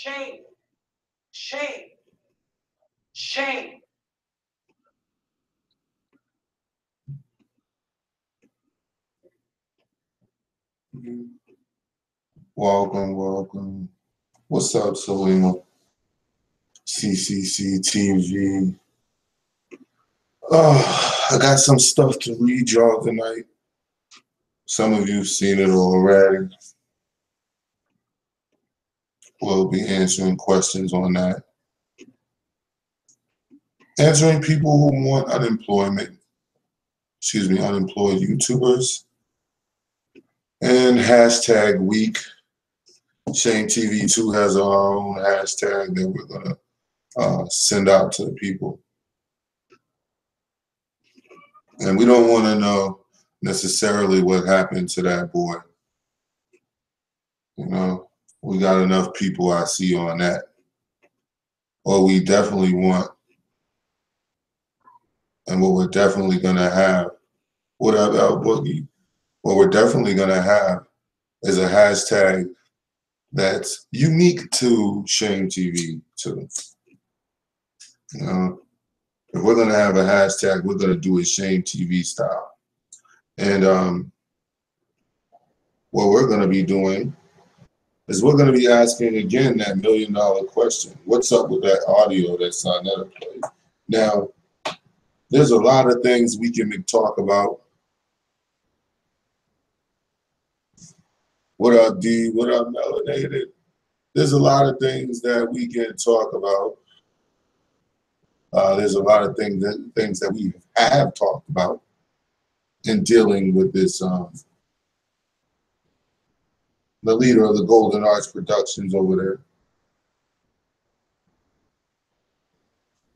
Shame. Shame. Shame. Welcome, welcome. What's up, Selima? CCC TV. I got some stuff to read y'all tonight. Some of you've seen it already. We'll be answering questions on that. Answering people who want unemployed YouTubers. And hashtag week. Shame TV 2 has our own hashtag that we're going to send out to the people. And we don't want to know necessarily what happened to that boy. You know, we got enough people I see on that. What we definitely want, and what we're definitely going to have, what we're definitely going to have is a hashtag that's unique to Shame TV too. You know, if we're going to have a hashtag, we're going to do it Shame TV style. And what we're going to be doing is we're going to be asking again that $1 million question. What's up with that audio that Sonetta played? Now, there's a lot of things we can talk about. What up, D? What up, Melanated? There's a lot of things that we can talk about. There's a lot of things that we have talked about in dealing with this. The leader of the Golden Arts Productions over there.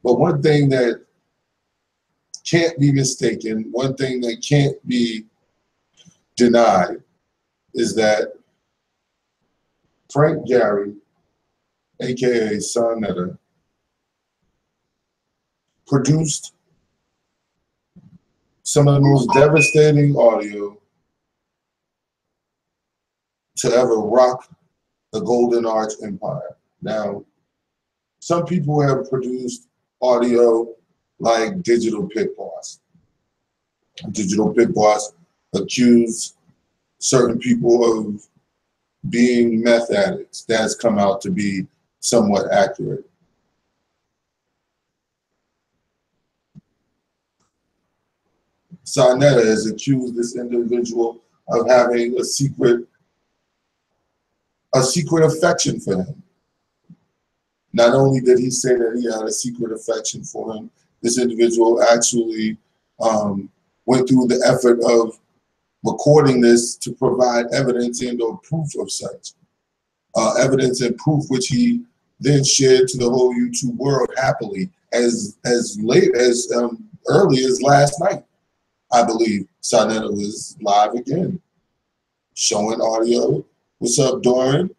But one thing that can't be mistaken, one thing that can't be denied is that Frank Gary, aka Sonetta, produced some of the most devastating audio to ever rock the Golden Arts Empire. Now, some people have produced audio like Digital Pit Boss. Digital Pit Boss accused certain people of being meth addicts. That's come out to be somewhat accurate. Sonetta has accused this individual of having a secret affection for him. Not only did he say that he had a secret affection for him, this individual actually went through the effort of recording this to provide evidence and or proof of such. Evidence and proof which he then shared to the whole YouTube world happily as late as early as last night. I believe Sonetta was live again, showing audio. What's up, Doran?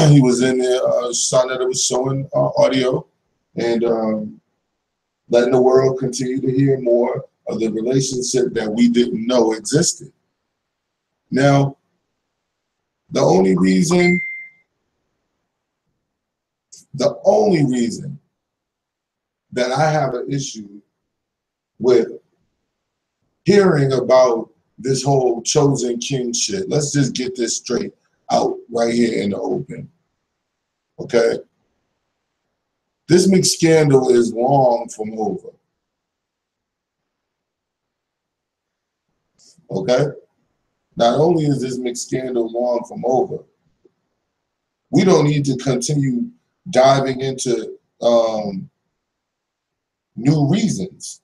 He was in there. Sonetta was showing audio and letting the world continue to hear more of the relationship that we didn't know existed. Now, the only reason that I have an issue with hearing about this whole chosen king shit, let's just get this straight out right here in the open, okay? This McScandal is long from over, okay? Not only is this McScandal long from over, we don't need to continue diving into new reasons.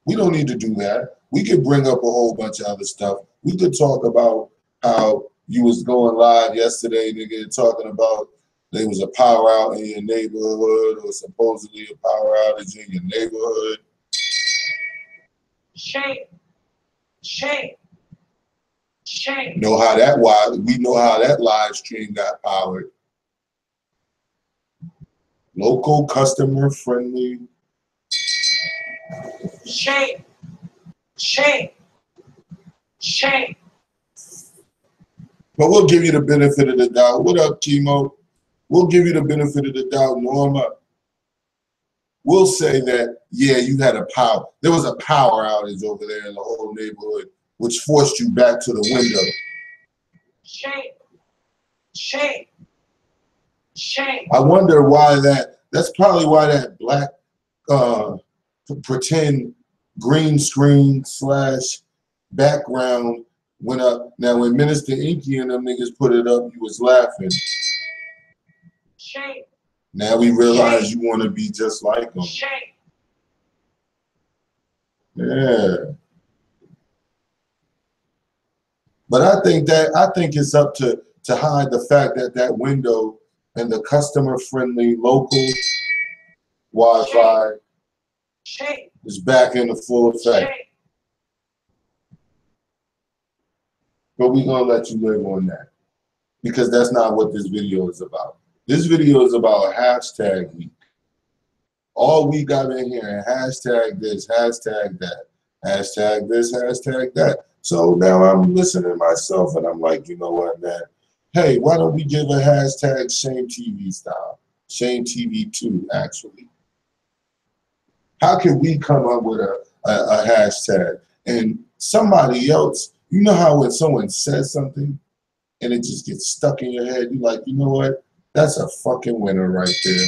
We don't need to do that. We could bring up a whole bunch of other stuff. We could talk about how you was going live yesterday, nigga, talking about there was a power out in your neighborhood or supposedly a power outage in your neighborhood. Shame. Shame. Shame. We know how that live stream got powered. Local, customer friendly. Shame. Shame. Shame. But we'll give you the benefit of the doubt. What up, Chemo? We'll give you the benefit of the doubt, Norma. We'll say that, yeah, you had there was a power outage over there in the whole neighborhood, which forced you back to the window. Shame. Shame. Shame. I wonder why that's probably why that black pretend green screen / background went up. Now, when Minister Inky and them niggas put it up, you was laughing. Shame. Now we realize you want to be just like them. Shame. Yeah. But I think it's up to hide the fact that window and the customer-friendly local Wi-Fi is back in the full effect. But we're going to let you live on that, because that's not what this video is about. This video is about hashtag week. All week I've been hearing hashtag this, hashtag that, hashtag this, hashtag that. So now I'm listening to myself and I'm like, you know what, man? Hey, why don't we give a hashtag Shame TV style? Shame TV 2, actually. How can we come up with a hashtag? And somebody else, you know how when someone says something and it just gets stuck in your head, you're like, you know what? That's a fucking winner right there.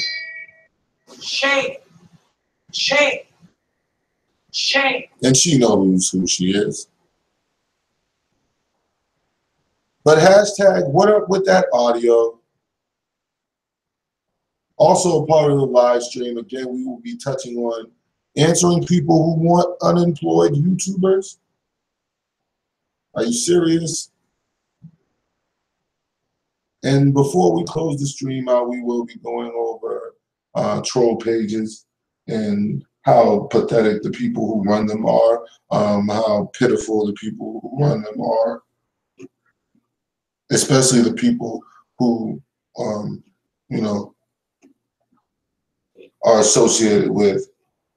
Shame. Shame. Shame. And she knows who she is. But hashtag, what up with that audio? Also a part of the live stream, again, we will be touching on answering people who want unemployed YouTubers. Are you serious? And before we close the stream out, we will be going over troll pages and how pathetic the people who run them are, how pitiful the people who run them are, especially the people who, you know, are associated with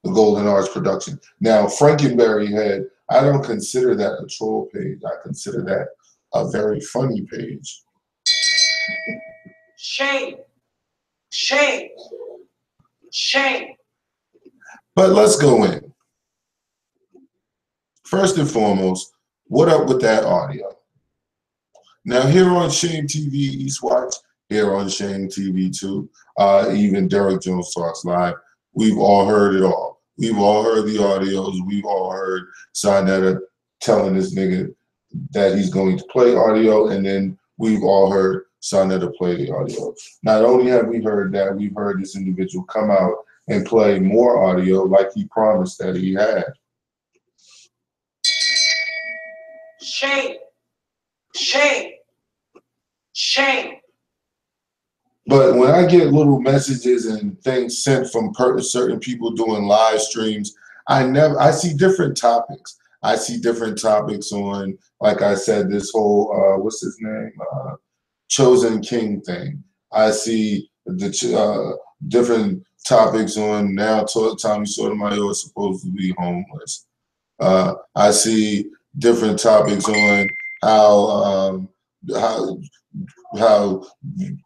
the Golden Arts production. Now, Frankenberry Head, I don't consider that a troll page. I consider that a very funny page. Shame. Shame. Shame. But let's go in. First and foremost, what up with that audio? Now, here on Shame TV Eastwatch, here on Shame TV 2, even Derek Jones Talks Live, we've all heard it all. We've all heard the audios. We've all heard Sinetta telling this nigga that he's going to play audio, and then we've all heard Sinetta play the audio. Not only have we heard that, we've heard this individual come out and play more audio like he promised that he had. Shame. Shame. Shame. But when I get little messages and things sent from certain people doing live streams, I see different topics. I see different topics on, like I said, this whole what's his name, Chosen King thing. I see the different topics on now. Tommy Sotomayor is supposed to be homeless. I see different topics on how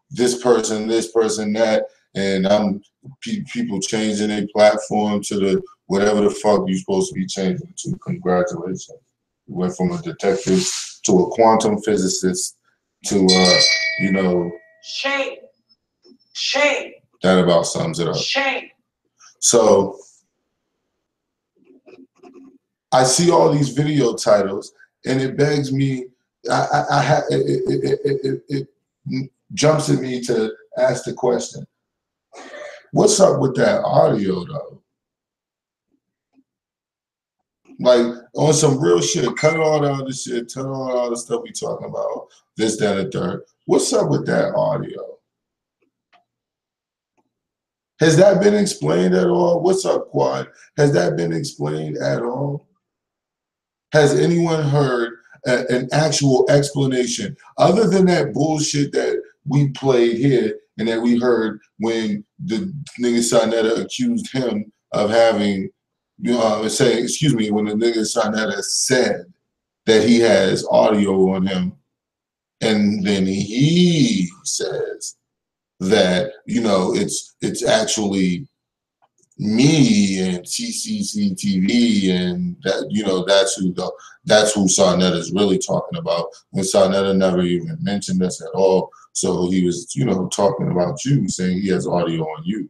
this person, that, and people changing their platform to the whatever the fuck you're supposed to be changing to. Congratulations. You went from a detective to a quantum physicist to you know. Shame. Shame. That about sums it up. Shame. So I see all these video titles, and it begs me. It jumps at me to ask the question: what's up with that audio, though? Like, on some real shit, cut all the other shit, cut all the stuff we talking about, this, that, and third. What's up with that audio? Has that been explained at all? What's up, Quad? Has that been explained at all? Has anyone heard an actual explanation other than that bullshit that we played here and that we heard when the nigga Sinetta accused him of having, when the nigga Sinetta said that he has audio on him And then he says that, you know, it's actually me and TCCTV, and that, you know, that's who Sarnetta is really talking about, when Sarnetta never even mentioned us at all. So he was, you know, talking about you, saying he has audio on you,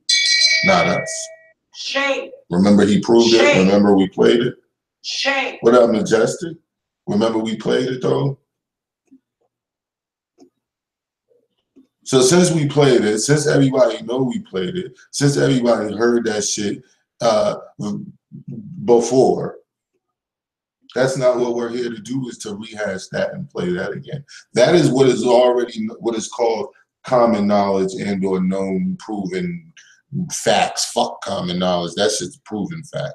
not us. Shame. Remember, he proved it. Remember, we played it. Shame. What up, Majestic? Remember, we played it though. So since we played it, since everybody know we played it, since everybody heard that shit before, that's not what we're here to do, is to rehash that and play that again. That is what is already, what is called common knowledge and or known, proven facts. Fuck common knowledge. That shit's proven fact.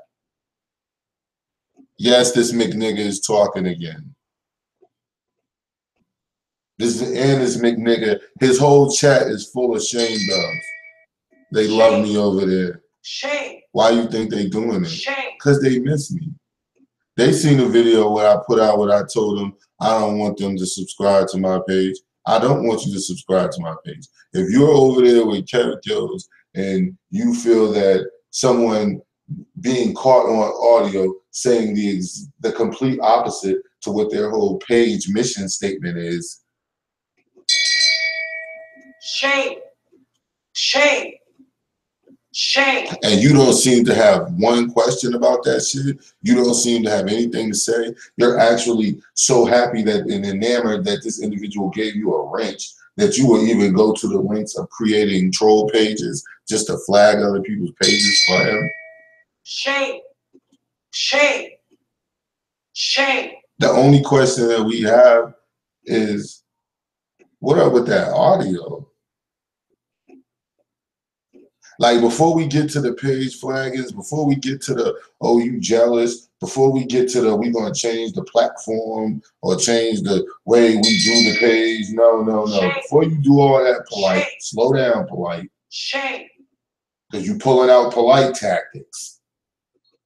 Yes, this McNigga is talking again. This McNigga, his whole chat is full of shame dogs. They love me over there. Shame. Why you think they doing it? Shame. Because they miss me. They seen a video where I put out what I told them. I don't want them to subscribe to my page. I don't want you to subscribe to my page. If you're over there with characters and you feel that someone being caught on audio saying the complete opposite to what their whole page mission statement is. Shame. Shame. Shame. And you don't seem to have one question about that shit. You don't seem to have anything to say. You're actually so happy that and enamored that this individual gave you a wrench that you will even go to the lengths of creating troll pages just to flag other people's pages for him. Shame. Shame. Shame. The only question that we have is, what up with that audio? Like, before we get to the page flaggings, before we get to the, oh, you jealous, before we get to the, we gonna change the platform or change the way we do the page. No. Shame. Before you do all that, Polite, Shame. slow down, Polite. Shame. Because you pulling out Polite tactics.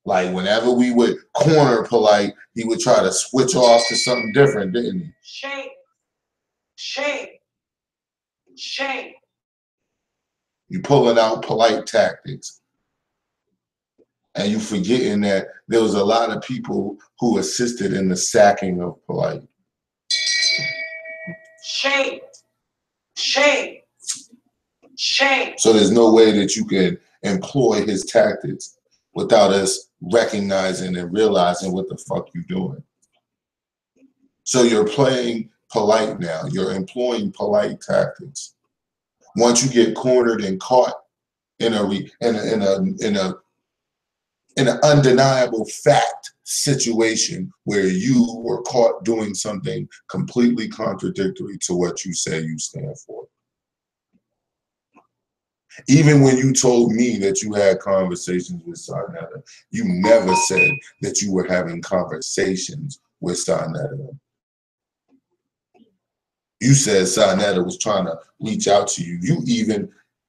Like, whenever we would corner Polite, he would try to switch off to something different, didn't he? Shame. Shame. Shame. You pulling out Polite tactics. And you forgetting that there was a lot of people who assisted in the sacking of Polite. Shame. Shame. Shame. So there's no way that you can employ his tactics without us recognizing and realizing what the fuck you're doing. So you're playing Polite now. You're employing Polite tactics. Once you get cornered and caught in an undeniable fact situation where you were caught doing something completely contradictory to what you say you stand for. Even when you told me that you had conversations with Sarnetta, you never said that you were having conversations with Sarnetta. You said Sarnetta was trying to reach out to you.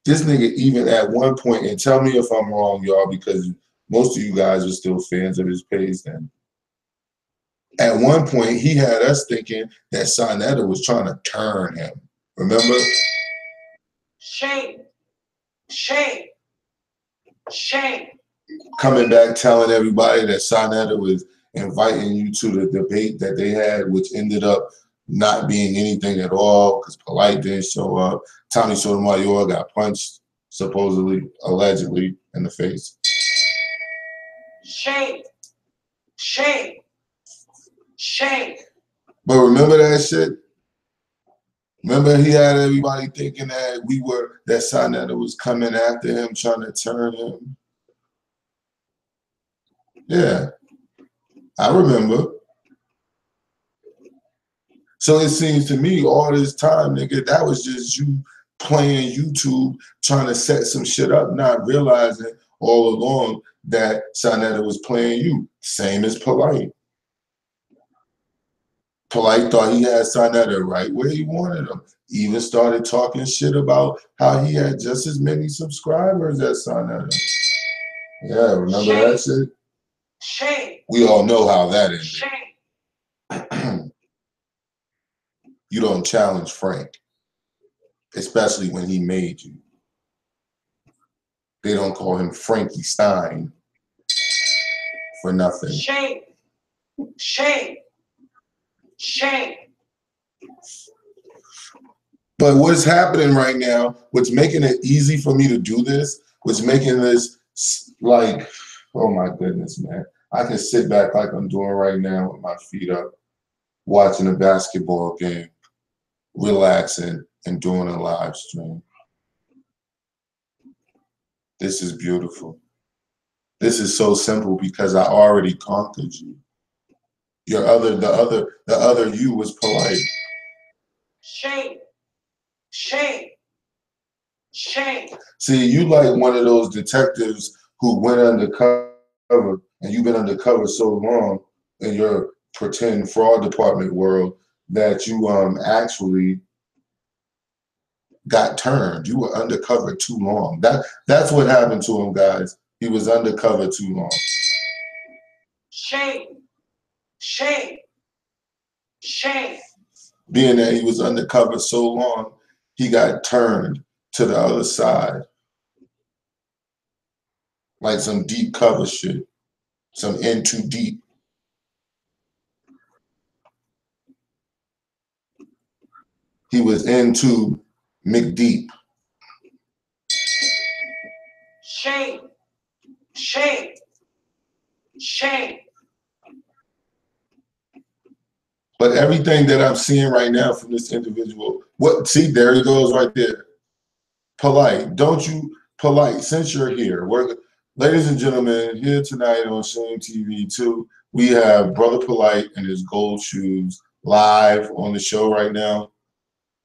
This nigga even at one point, and tell me if I'm wrong, y'all, because most of you guys are still fans of his page then. At one point, he had us thinking that Sarnetta was trying to turn him. Remember? Shame. Shame. Shame. Coming back telling everybody that Sarnetta was inviting you to the debate that they had, which ended up not being anything at all because Polite didn't show up. Tommy Sotomayor got punched, supposedly, allegedly, in the face. Shame. Shame. Shame. But remember that shit? Remember he had everybody thinking that that Sarnetta was coming after him, trying to turn him? Yeah, I remember. So it seems to me all this time, nigga, that was just you playing YouTube, trying to set some shit up, not realizing all along that Sarnetta was playing you. Same as Polite. Polite thought he had Sarnetta right where he wanted him. Even started talking shit about how he had just as many subscribers as Sarnetta. Yeah, remember that shit? Shame. We all know how that ended. Shame. You don't challenge Frank, especially when he made you. They don't call him Frankie Stein for nothing. Shame. Shame. Shame. But what's happening right now, what's making it easy for me to do this, what's making this like, oh my goodness, man. I can sit back like I'm doing right now with my feet up, watching a basketball game, relaxing, and doing a live stream. This is beautiful. This is so simple because I already conquered you. The other you was polite. Shame. Shame. Shame. See, you like one of those detectives who went undercover, and you've been undercover so long in your pretend fraud department world that you actually got turned. You were undercover too long. That's what happened to him, guys. He was undercover too long. Shame. Shame. Shame. Being that he was undercover so long, he got turned to the other side. Like some deep cover shit. Some in too deep. He was into McDeep. Shame. Shame. Shame. But everything that I'm seeing right now from this individual, see, there he goes right there. Polite. Don't you, polite, since you're here. Ladies and gentlemen, here tonight on Shame TV 2, we have Brother Polite and his gold shoes live on the show right now.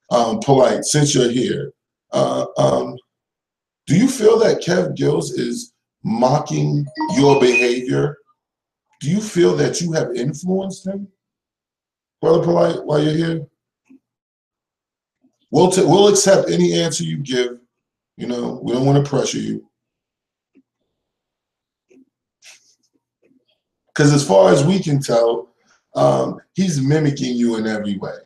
Polite, since you're here, do you feel that Kev Gills is mocking your behavior? Do you feel that you have influenced him? Brother Polite, while you're here? We'll accept any answer you give. You know, we don't want to pressure you. Because as far as we can tell, he's mimicking you in every way.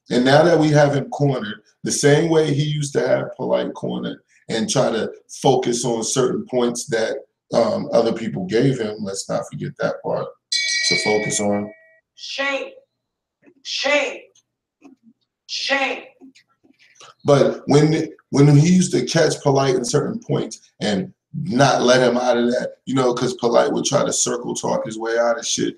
And now that we have him cornered, the same way he used to have Polite cornered and try to focus on certain points that other people gave him, let's not forget that part to focus on. Shame. Shame. Shame. But when he used to catch Polite in certain points and not let him out of that, you know, because Polite would try to circle talk his way out of shit.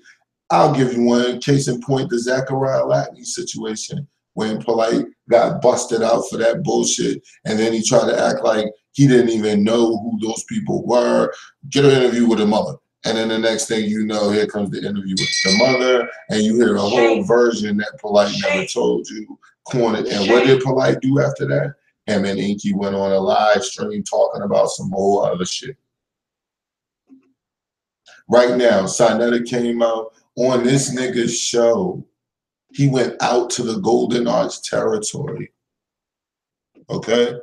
I'll give you one case in point, the Zachariah Latney situation, when Polite got busted out for that bullshit, and then he tried to act like he didn't even know who those people were. Get an interview with the mother. And then the next thing you know, here comes the interview with the mother, and you hear a whole version that Polite never told you, cornered. And what did Polite do after that? Him and Inky went on a live stream talking about some whole other shit. Right now, Sinetta came out on this nigga's show. He went out to the Golden Arch territory. Okay?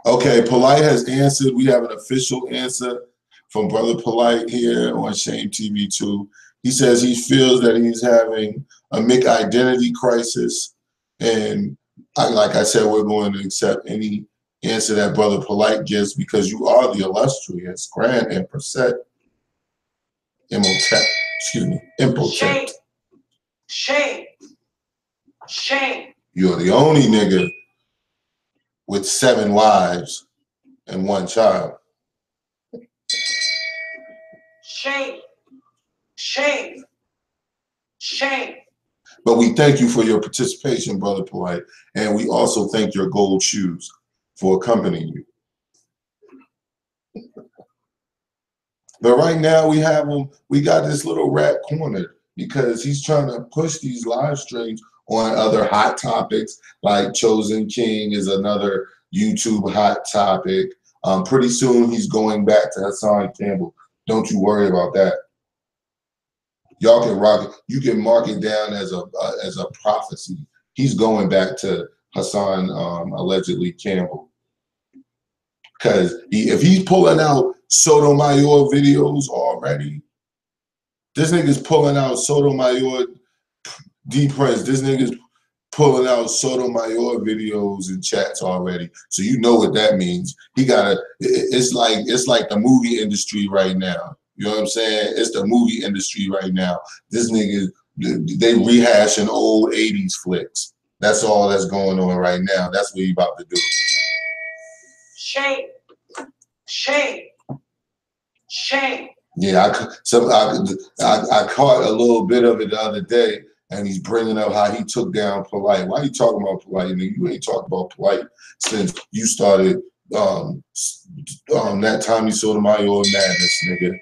Okay, Polite has answered. We have an official answer from Brother Polite here on Shame TV 2. He says he feels that he's having a McIdentity crisis. And like I said, we're going to accept any answer that Brother Polite gives because you are the illustrious Grand Impotent. Shame. Shame. Shame. You're the only nigga with 7 wives and 1 child. Shame. Shame. Shame. But we thank you for your participation, Brother Polite, and we also thank your gold shoes for accompanying you. But right now we got this little rat cornered because he's trying to push these live streams on other hot topics, like Chosen King is another YouTube hot topic. Pretty soon he's going back to Hassan Campbell. Don't you worry about that. Y'all can rock it. You can mark it down as a prophecy. He's going back to Hassan allegedly Campbell. Because if he's pulling out Sotomayor videos already, this nigga's pulling out Sotomayor D Prince. This nigga's pulling out Sotomayor videos and chats already. So you know what that means. He gotta, it's like the movie industry right now. You know what I'm saying? It's the movie industry right now. This nigga, they rehashing old 80s flicks. That's all that's going on right now. That's what he about to do. Shame. Shame. Shame. Yeah, I caught a little bit of it the other day, and he's bringing up how he took down Polite. Why you talking about Polite? Nigga, you ain't talking about Polite since you started that Tommy Sotomayor madness, nigga.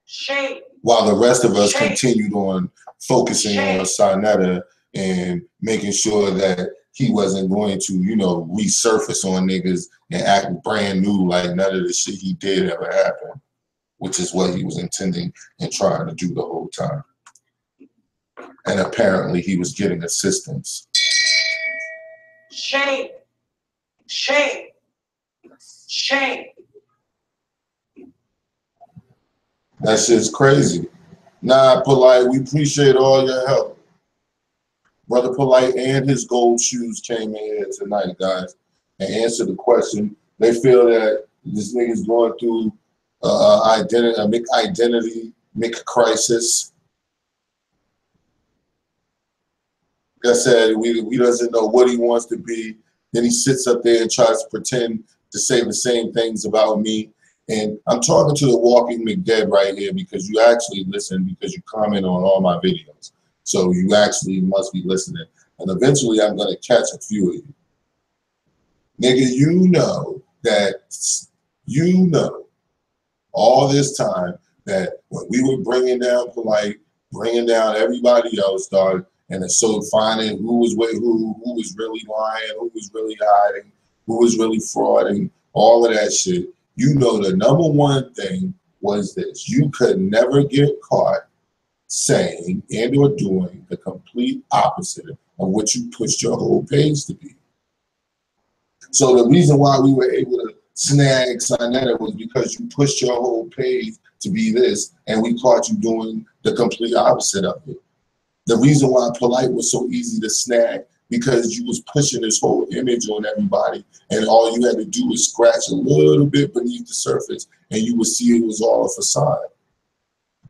Shame. While the rest of us Shame. continued on focusing on Sarnetta and making sure that he wasn't going to, you know, resurface on niggas and act brand new like none of the shit he did ever happened, which is what he was intending and trying to do the whole time. And apparently he was getting assistance. Shame. Shame. Shame. That shit's crazy. Nah, Polite, we appreciate all your help. Brother Polite and his gold shoes came in here tonight, guys, and answered the question. They feel that this nigga's going through identity crisis. Like I said, we doesn't know what he wants to be. Then he sits up there and tries to pretend to say the same things about me. And I'm talking to the walking McDead right here because you actually listen, because you comment on all my videos. So you actually must be listening. And eventually I'm going to catch a few of you. Nigga, you know all this time that when we were bringing down Polite, bringing down everybody else, dog, and so finding who was with who was really lying, who was really hiding, who was really frauding, all of that shit. You know the number one thing was this. You could never get caught saying and or doing the complete opposite of what you pushed your whole page to be. So the reason why we were able to snag Sarnetta was because you pushed your whole page to be this, and we caught you doing the complete opposite of it. The reason why Polite was so easy to snag, because you was pushing this whole image on everybody, and all you had to do was scratch a little bit beneath the surface, and you would see it was all a facade.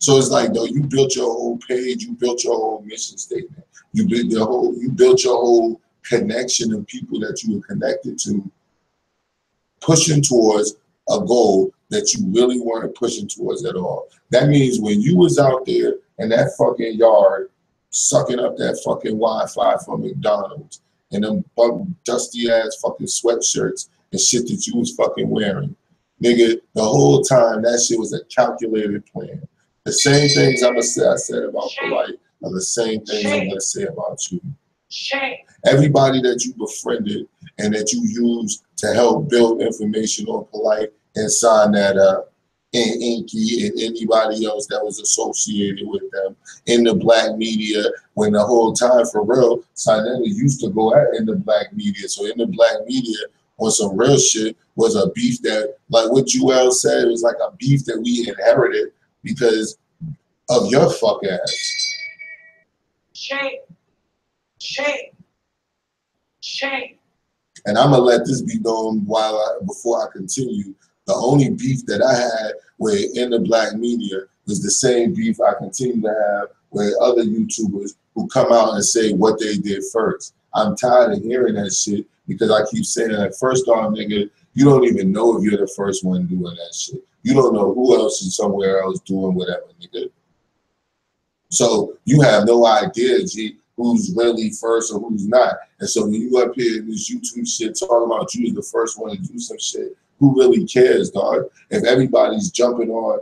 So it's like, though, you built your whole page, you built your whole mission statement, you built your whole connection of people that you were connected to, pushing towards a goal that you really weren't pushing towards at all. That means when you was out there in that fucking yard, sucking up that fucking Wi-Fi from McDonald's and them dusty ass fucking sweatshirts and shit that you was fucking wearing, nigga, the whole time that shit was a calculated plan. The same things I said about Polite are the same things I'm gonna say about you. Everybody that you befriended and that you used to help build information on Polite and Sarnetta and Inky and anybody else that was associated with them in the black media, when the whole time, for real, Sarnetta used to go in the black media. So in the black media, on some real shit, was a beef that, like what Joel said, it was like a beef that we inherited because of your fuck ass. Shame. Shame. Shame. And I'm gonna let this be known before I continue. The only beef that I had with in the black media was the same beef I continue to have with other YouTubers who come out and say what they did first. I'm tired of hearing that shit because I keep saying that, first off, nigga, you don't even know if you're the first one doing that shit. You don't know who else is somewhere else doing whatever, nigga. So you have no idea, G, who's really first or who's not. And so when you up here in this YouTube shit talking about you as the first one to do some shit, who really cares, dog? If everybody's jumping on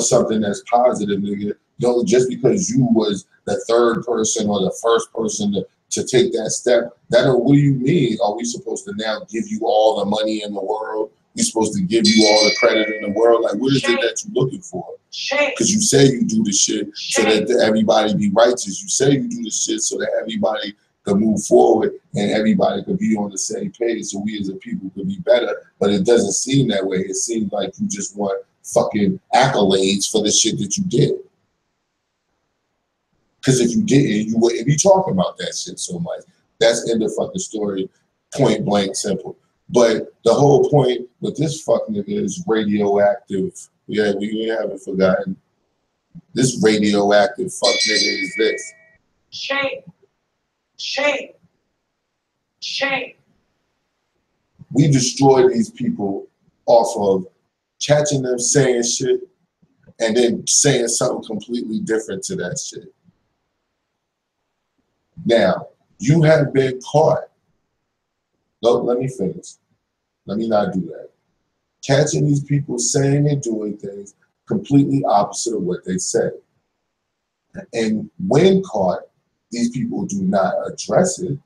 something that's positive, nigga, don't, just because you was the third person or the first person to take that step, what do you mean? Are we supposed to now give you all the money in the world? We supposed to give you all the credit in the world? Like, what is it that you're looking for? Because you say you do the shit so that everybody be righteous. You say you do the shit so that everybody can move forward and everybody could be on the same page, so we as a people could be better. But it doesn't seem that way. It seems like you just want fucking accolades for the shit that you did. Because if you didn't, you wouldn't be talking about that shit so much. That's end of fucking story, point blank simple. But the whole point with this fuck nigga is radioactive. Yeah, we haven't forgotten. This radioactive fuck nigga is this. Shame. Shame. Shame. We destroy these people off of catching them saying shit and then saying something completely different to that shit. Now, you have been caught. Look, let me finish. Let me not do that. Catching these people saying and doing things completely opposite of what they say. And when caught, these people do not address it,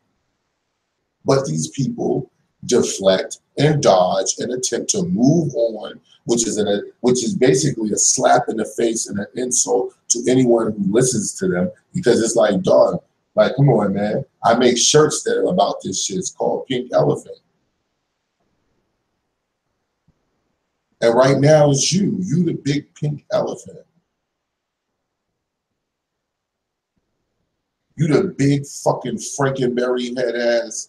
but these people deflect and dodge and attempt to move on, which is basically a slap in the face and an insult to anyone who listens to them, because it's like, dog, like, come on, man. I make shirts that are about this shit. It's called Pink Elephant. And right now it's you. You the big pink elephant. You the big fucking Frankenberry head ass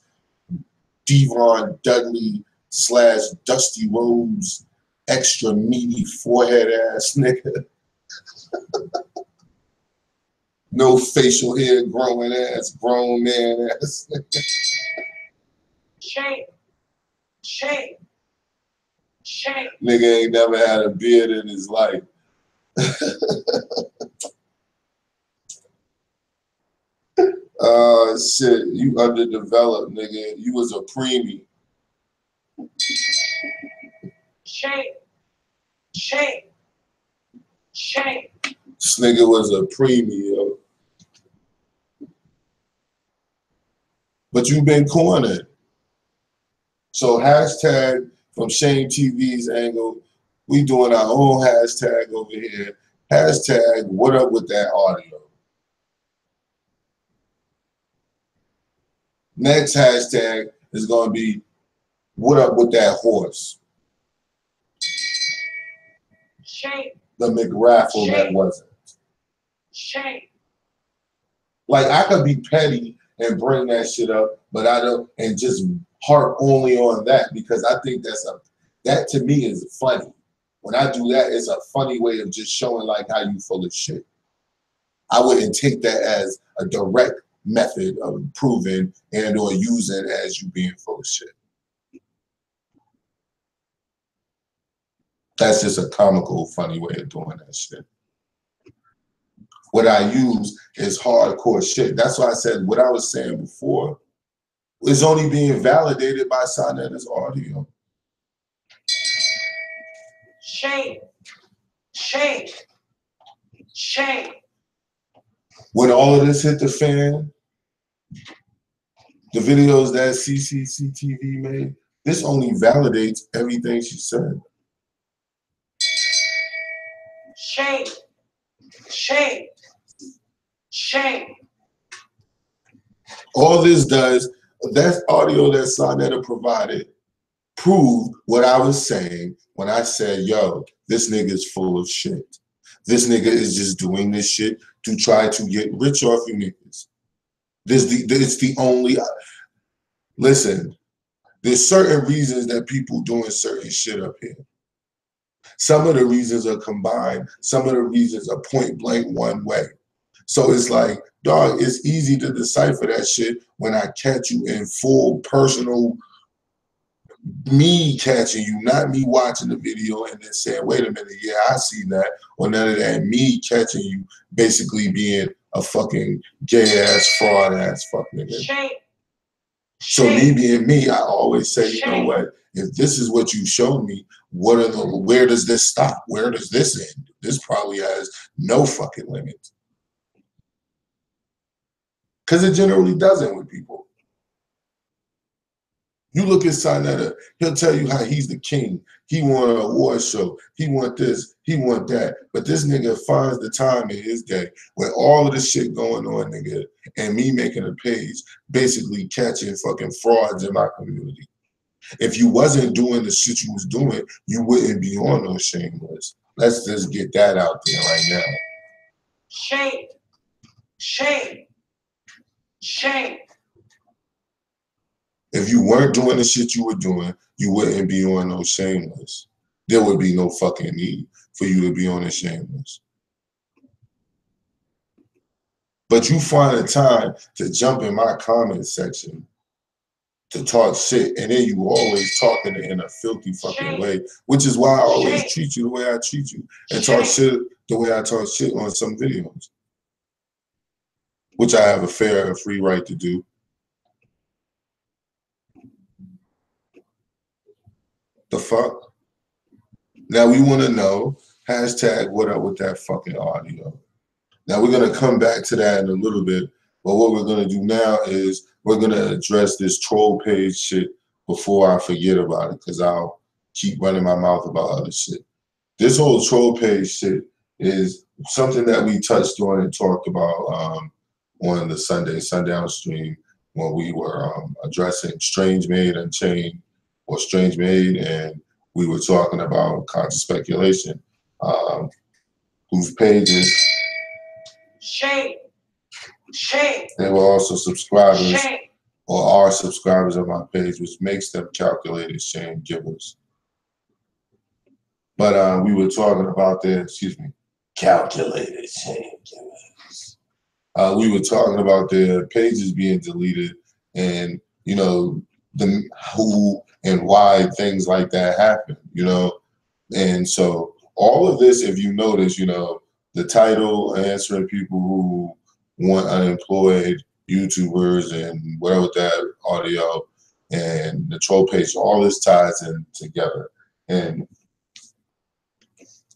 Devon Dudley / Dusty Rhodes extra meaty forehead ass nigga. No facial hair growing ass grown man ass nigga. Shame. Shame. Shame. Nigga ain't never had a beard in his life. Shit, you underdeveloped, nigga. You was a preemie. Shame. Shame. Shame. This nigga was a preemie, yo. But you've been cornered. So hashtag from Shame TV's angle, we doing our own hashtag over here. Hashtag what up with that audio. Next hashtag is going to be what up with that horse. Shame. The McRaffle that wasn't. Shame. Like, I could be petty and bring that shit up, but I don't, and just harp only on that, because I think that to me is funny. When I do that, it's a funny way of just showing like how you full of shit. I wouldn't take that as a direct method of proving and or using as you being full of shit. That's just a comical, funny way of doing that shit. What I use is hardcore shit. That's why I said what I was saying before is only being validated by Sonetta's audio. Shame. Shame. Shame. When all of this hit the fan, the videos that CCCTV made, this only validates everything she said. Shame. Shame. Shame. All this does, that audio that Sonetta provided, proved what I was saying when I said, yo, this nigga's full of shit. This nigga is just doing this shit to try to get rich off you niggas. It's the only, listen, there's certain reasons that people doing certain shit up here. Some of the reasons are combined. Some of the reasons are point blank one way. So it's like, dog, it's easy to decipher that shit when I catch you in full personal, me catching you, not me watching the video and then saying, wait a minute, yeah, I see that. Or none of that, me catching you basically being a fucking gay ass, fraud ass fuck nigga. Shame. So me being me, I always say, you know what? If this is what you showed me, where does this stop? Where does this end? This probably has no fucking limit. Because it generally doesn't with people. You look at Sonetta, he'll tell you how he's the king. He want an award show. He want this. He want that. But this nigga finds the time in his day with all of this shit going on, nigga, and me making a page, basically catching fucking frauds in my community. If you wasn't doing the shit you was doing, you wouldn't be on those shame lists. Let's just get that out there right now. Shame. Shame. Shame. If you weren't doing the shit you were doing, you wouldn't be on no shameless. There would be no fucking need for you to be on a shameless. But you find a time to jump in my comment section to talk shit, and then you always talking in a filthy fucking way, which is why I always treat you the way I treat you and talk shit the way I talk shit on some videos, which I have a fair and free right to do. The fuck? Now we want to know, hashtag what up with that fucking audio. Now we're going to come back to that in a little bit, but what we're going to do now is we're going to address this troll page shit before I forget about it, because I'll keep running my mouth about other shit. This whole troll page shit is something that we touched on and talked about on the sundown stream when we were addressing Strange Made Unchained or Strange Made, and we were talking about conscious speculation, whose pages shame. They were also subscribers or are subscribers of my page, which makes them calculated shame givers. But we were talking about their, calculated shame givers. We were talking about their pages being deleted, and you know the who and why things like that happen. And so all of this, if you notice, the title answering people who want unemployed YouTubers and whatever that audio and the troll page, all this ties in together. And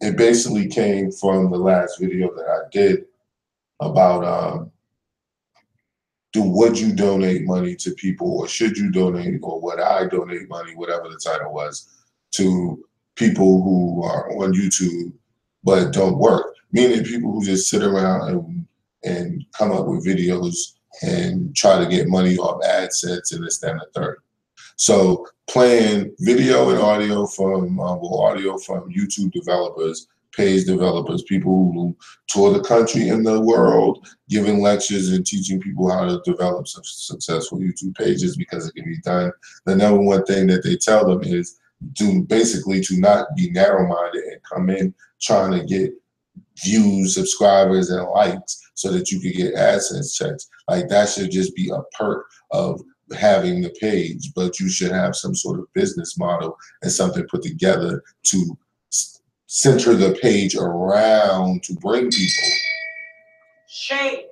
it basically came from the last video that I did about would you donate money to people, or should you donate, or would I donate money, whatever the title was, to people who are on YouTube but don't work, meaning people who just sit around and come up with videos and try to get money off AdSense and this, that, and the third. So playing video and audio from YouTube developers, page developers, people who tour the country and the world, giving lectures and teaching people how to develop some successful YouTube pages because it can be done. The number one thing that they tell them is to not be narrow-minded and come in trying to get views, subscribers, and likes so that you can get AdSense checks. Like, that should just be a perk of having the page, but you should have some sort of business model and something put together to center the page around to bring people. Shame.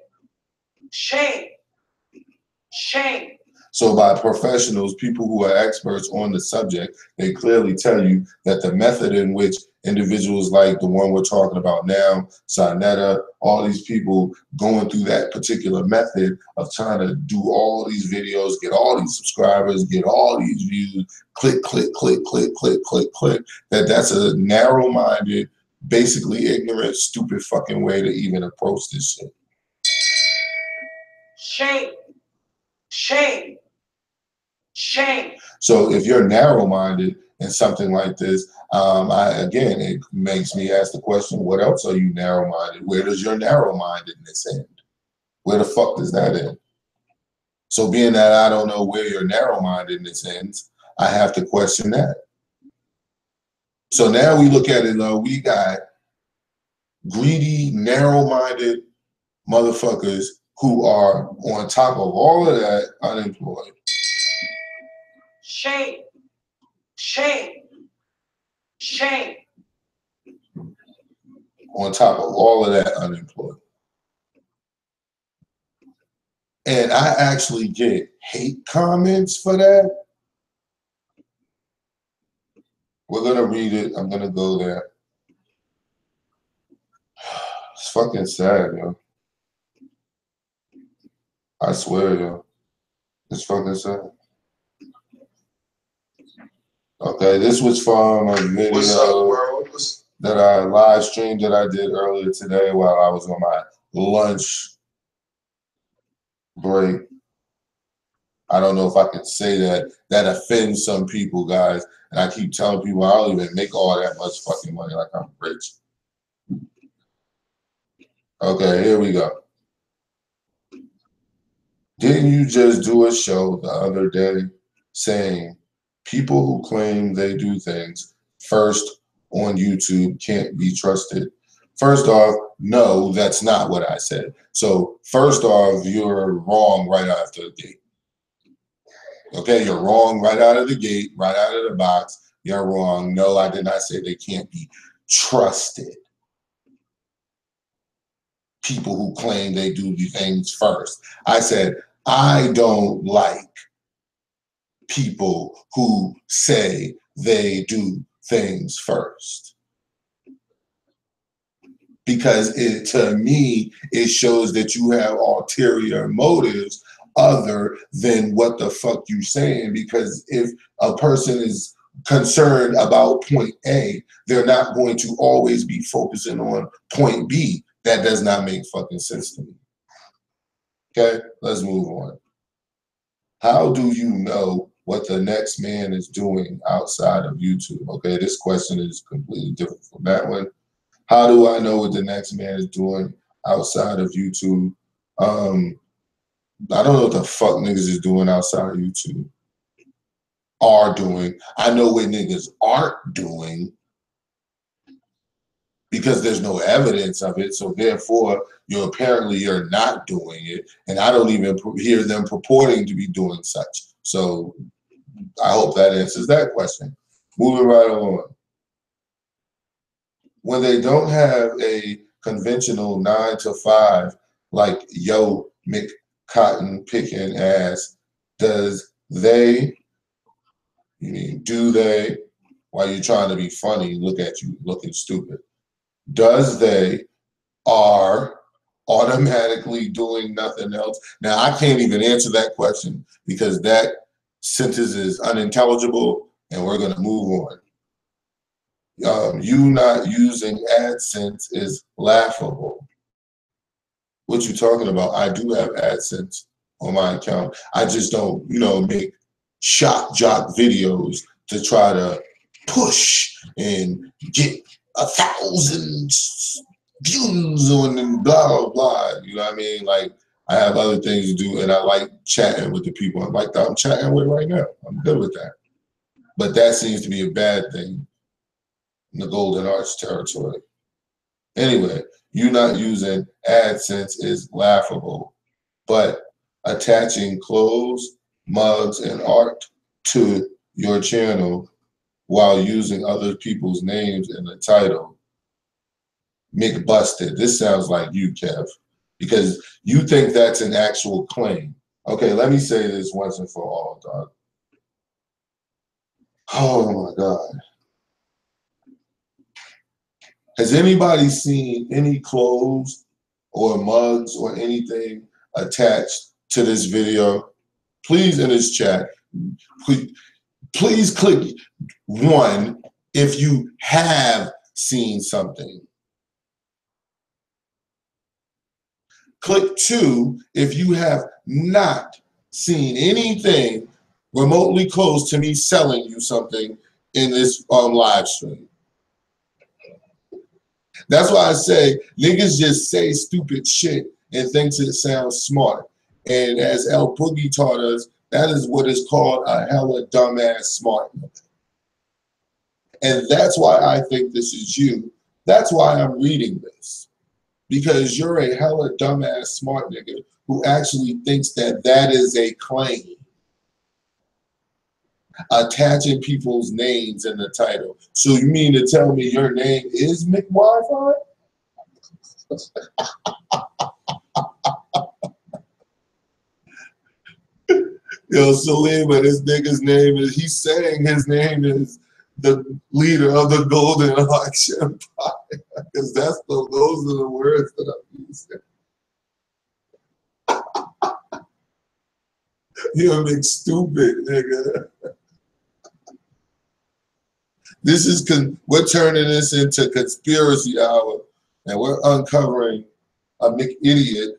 So by professionals, people who are experts on the subject, they clearly tell you that the method in which individuals like the one we're talking about now, Sonetta, all these people going through that particular method of trying to do all these videos, get all these subscribers, get all these views, click, click, click, click, click, click, click, that's a narrow-minded, basically ignorant, stupid fucking way to even approach this shit. Shame. So if you're narrow-minded in something like this, again, it makes me ask the question, what else are you narrow-minded? Where does your narrow-mindedness end? Where the fuck does that end? So being that I don't know where your narrow-mindedness ends, I have to question that. So now we look at it, we got greedy, narrow-minded motherfuckers who are on top of all of that unemployed. Shame. On top of all of that unemployed. And I actually get hate comments for that. We're going to read it. I'm going to go there. It's fucking sad, yo. I swear, yo. It's fucking sad. Okay, this was from a video that I live streamed that I did earlier today while I was on my lunch break. I don't know if I can say that. That offends some people, guys. And I keep telling people I don't even make all that much fucking money like I'm rich. Okay, here we go. Didn't you just do a show the other day saying people who claim they do things first on YouTube can't be trusted. First off, no, that's not what I said. So first off, you're wrong right after the gate. Okay, you're wrong right out of the gate, right out of the box. You're wrong. No, I did not say they can't be trusted. People who claim they do the things first. I said, I don't like people who say they do things first. Because to me, it shows that you have ulterior motives other than what the fuck you saying. Because if a person is concerned about point A, they're not going to always be focusing on point B. That does not make fucking sense to me. Okay, let's move on. How do you know what the next man is doing outside of YouTube? Okay, this question is completely different from that one. How do I know what the next man is doing outside of YouTube? I don't know what the fuck niggas is doing outside of YouTube. Are doing. I know what niggas aren't doing because there's no evidence of it. So therefore, you're not doing it, and I don't even hear them purporting to be doing such. So I hope that answers that question. Moving right along. When they don't have a conventional 9 to 5, like yo McCotton picking ass, do they, while you're trying to be funny, look at you looking stupid. Does they are automatically doing nothing else? Now, I can't even answer that question because that sentence is unintelligible and we're going to move on. You not using AdSense is laughable. What you talking about? I do have AdSense on my account. I just don't, make shock jock videos to try to push and get 1,000 views on and blah, blah, blah. You know what I mean? Like, I have other things to do and I like chatting with the people I'm chatting with right now. I'm good with that. But that seems to be a bad thing in the Golden Arch territory. Anyway, you not using AdSense is laughable, but attaching clothes, mugs, and art to your channel while using other people's names in the title, Mick busted. This sounds like you, Kev, because you think that's an actual claim. Okay, let me say this once and for all, dog. Oh my God. Has anybody seen any clothes or mugs or anything attached to this video? Please, in this chat, please click 1 if you have seen something. Click 2 if you have not seen anything remotely close to me selling you something in this live stream. That's why I say niggas just say stupid shit and thinks it sounds smart. And as El Boogie taught us, that is what is called a hella dumbass smart nigga. And that's why I think this is you. That's why I'm reading this. Because you're a hella dumbass smart nigga who actually thinks that that is a claim. Attaching people's names in the title. So you mean to tell me your name is McWi-Fi? Yo, Salima, this nigga's name is, he's saying his name is the leader of the Golden Arch Empire. Because those are the words that I'm using. You're a stupid nigga. This is, we're turning this into conspiracy hour, and we're uncovering a McIdiot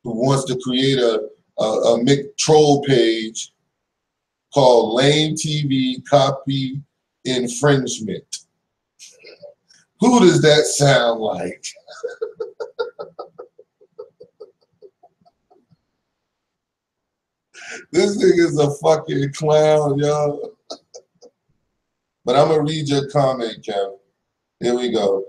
who wants to create a McTroll page called Lame TV Copy Infringement. Who does that sound like? This nigga's a fucking clown, yo. But I'm gonna read your comment, Kev. Here we go.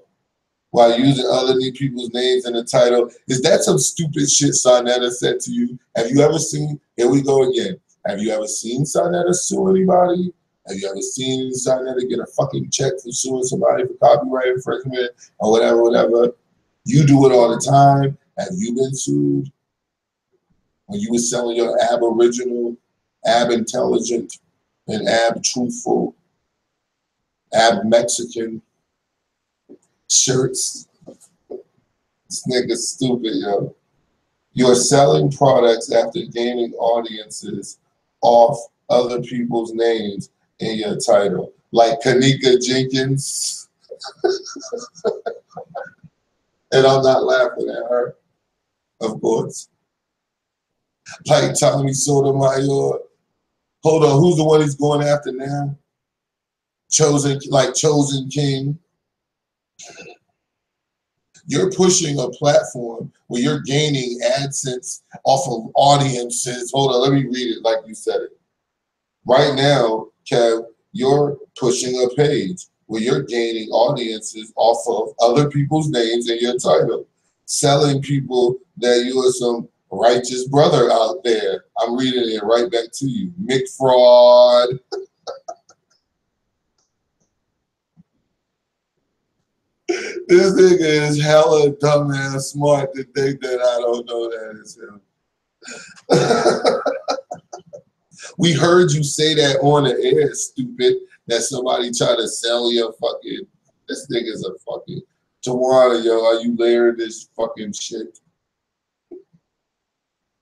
While using other people's names in the title. Is that some stupid shit Sarnetta said to you? Have you ever seen, here we go again. Have you ever seen Sarnetta sue anybody? Have you ever seen Sarnetta get a fucking check for suing somebody for copyright infringement or whatever, whatever? You do it all the time. Have you been sued? When you were selling your ab original, ab intelligent, and ab truthful, ab Mexican shirts. This nigga's stupid, yo. You're selling products after gaining audiences off other people's names in your title. Like Kanika Jenkins. And I'm not laughing at her, of course. Like Tommy Sotomayor. Hold on, who's the one he's going after now? Chosen King. You're pushing a platform where you're gaining AdSense off of audiences. Hold on, let me read it like you said it. Right now, Kev, you're pushing a page where you're gaining audiences off of other people's names in your title, selling people that you are some righteous brother out there. I'm reading it right back to you. Mick Fraud. This nigga is hella dumbass smart to think that I don't know that is him. We heard you say that on the air, stupid, that somebody tried to sell your fucking, this nigga's a fucking, Tawana, yo, are you layering this fucking shit?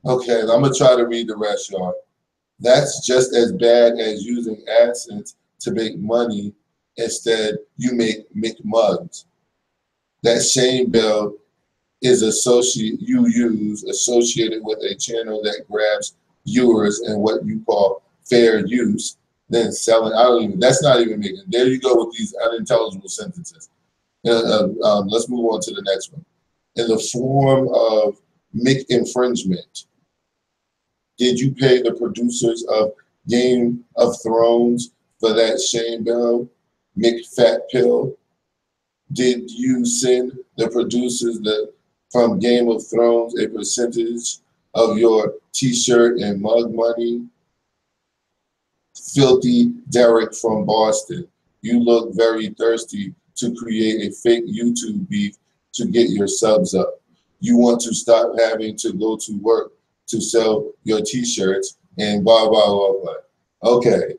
Okay, I'm gonna try to read the rest, y'all. That's just as bad as using AdSense to make money. Instead, you make mugs. That shame bell is associated with a channel that grabs viewers and what you call fair use, then selling. That's not even making. There you go with these unintelligible sentences. Let's move on to the next one. In the form of Mick infringement, did you pay the producers of Game of Thrones for that shame bell, Mick Fat Pill? Did you send the producers from Game of Thrones a percentage of your t-shirt and mug money? Filthy Derek from Boston, you look very thirsty to create a fake YouTube beef to get your subs up. You want to stop having to go to work to sell your t-shirts and blah, blah, blah, blah. Okay,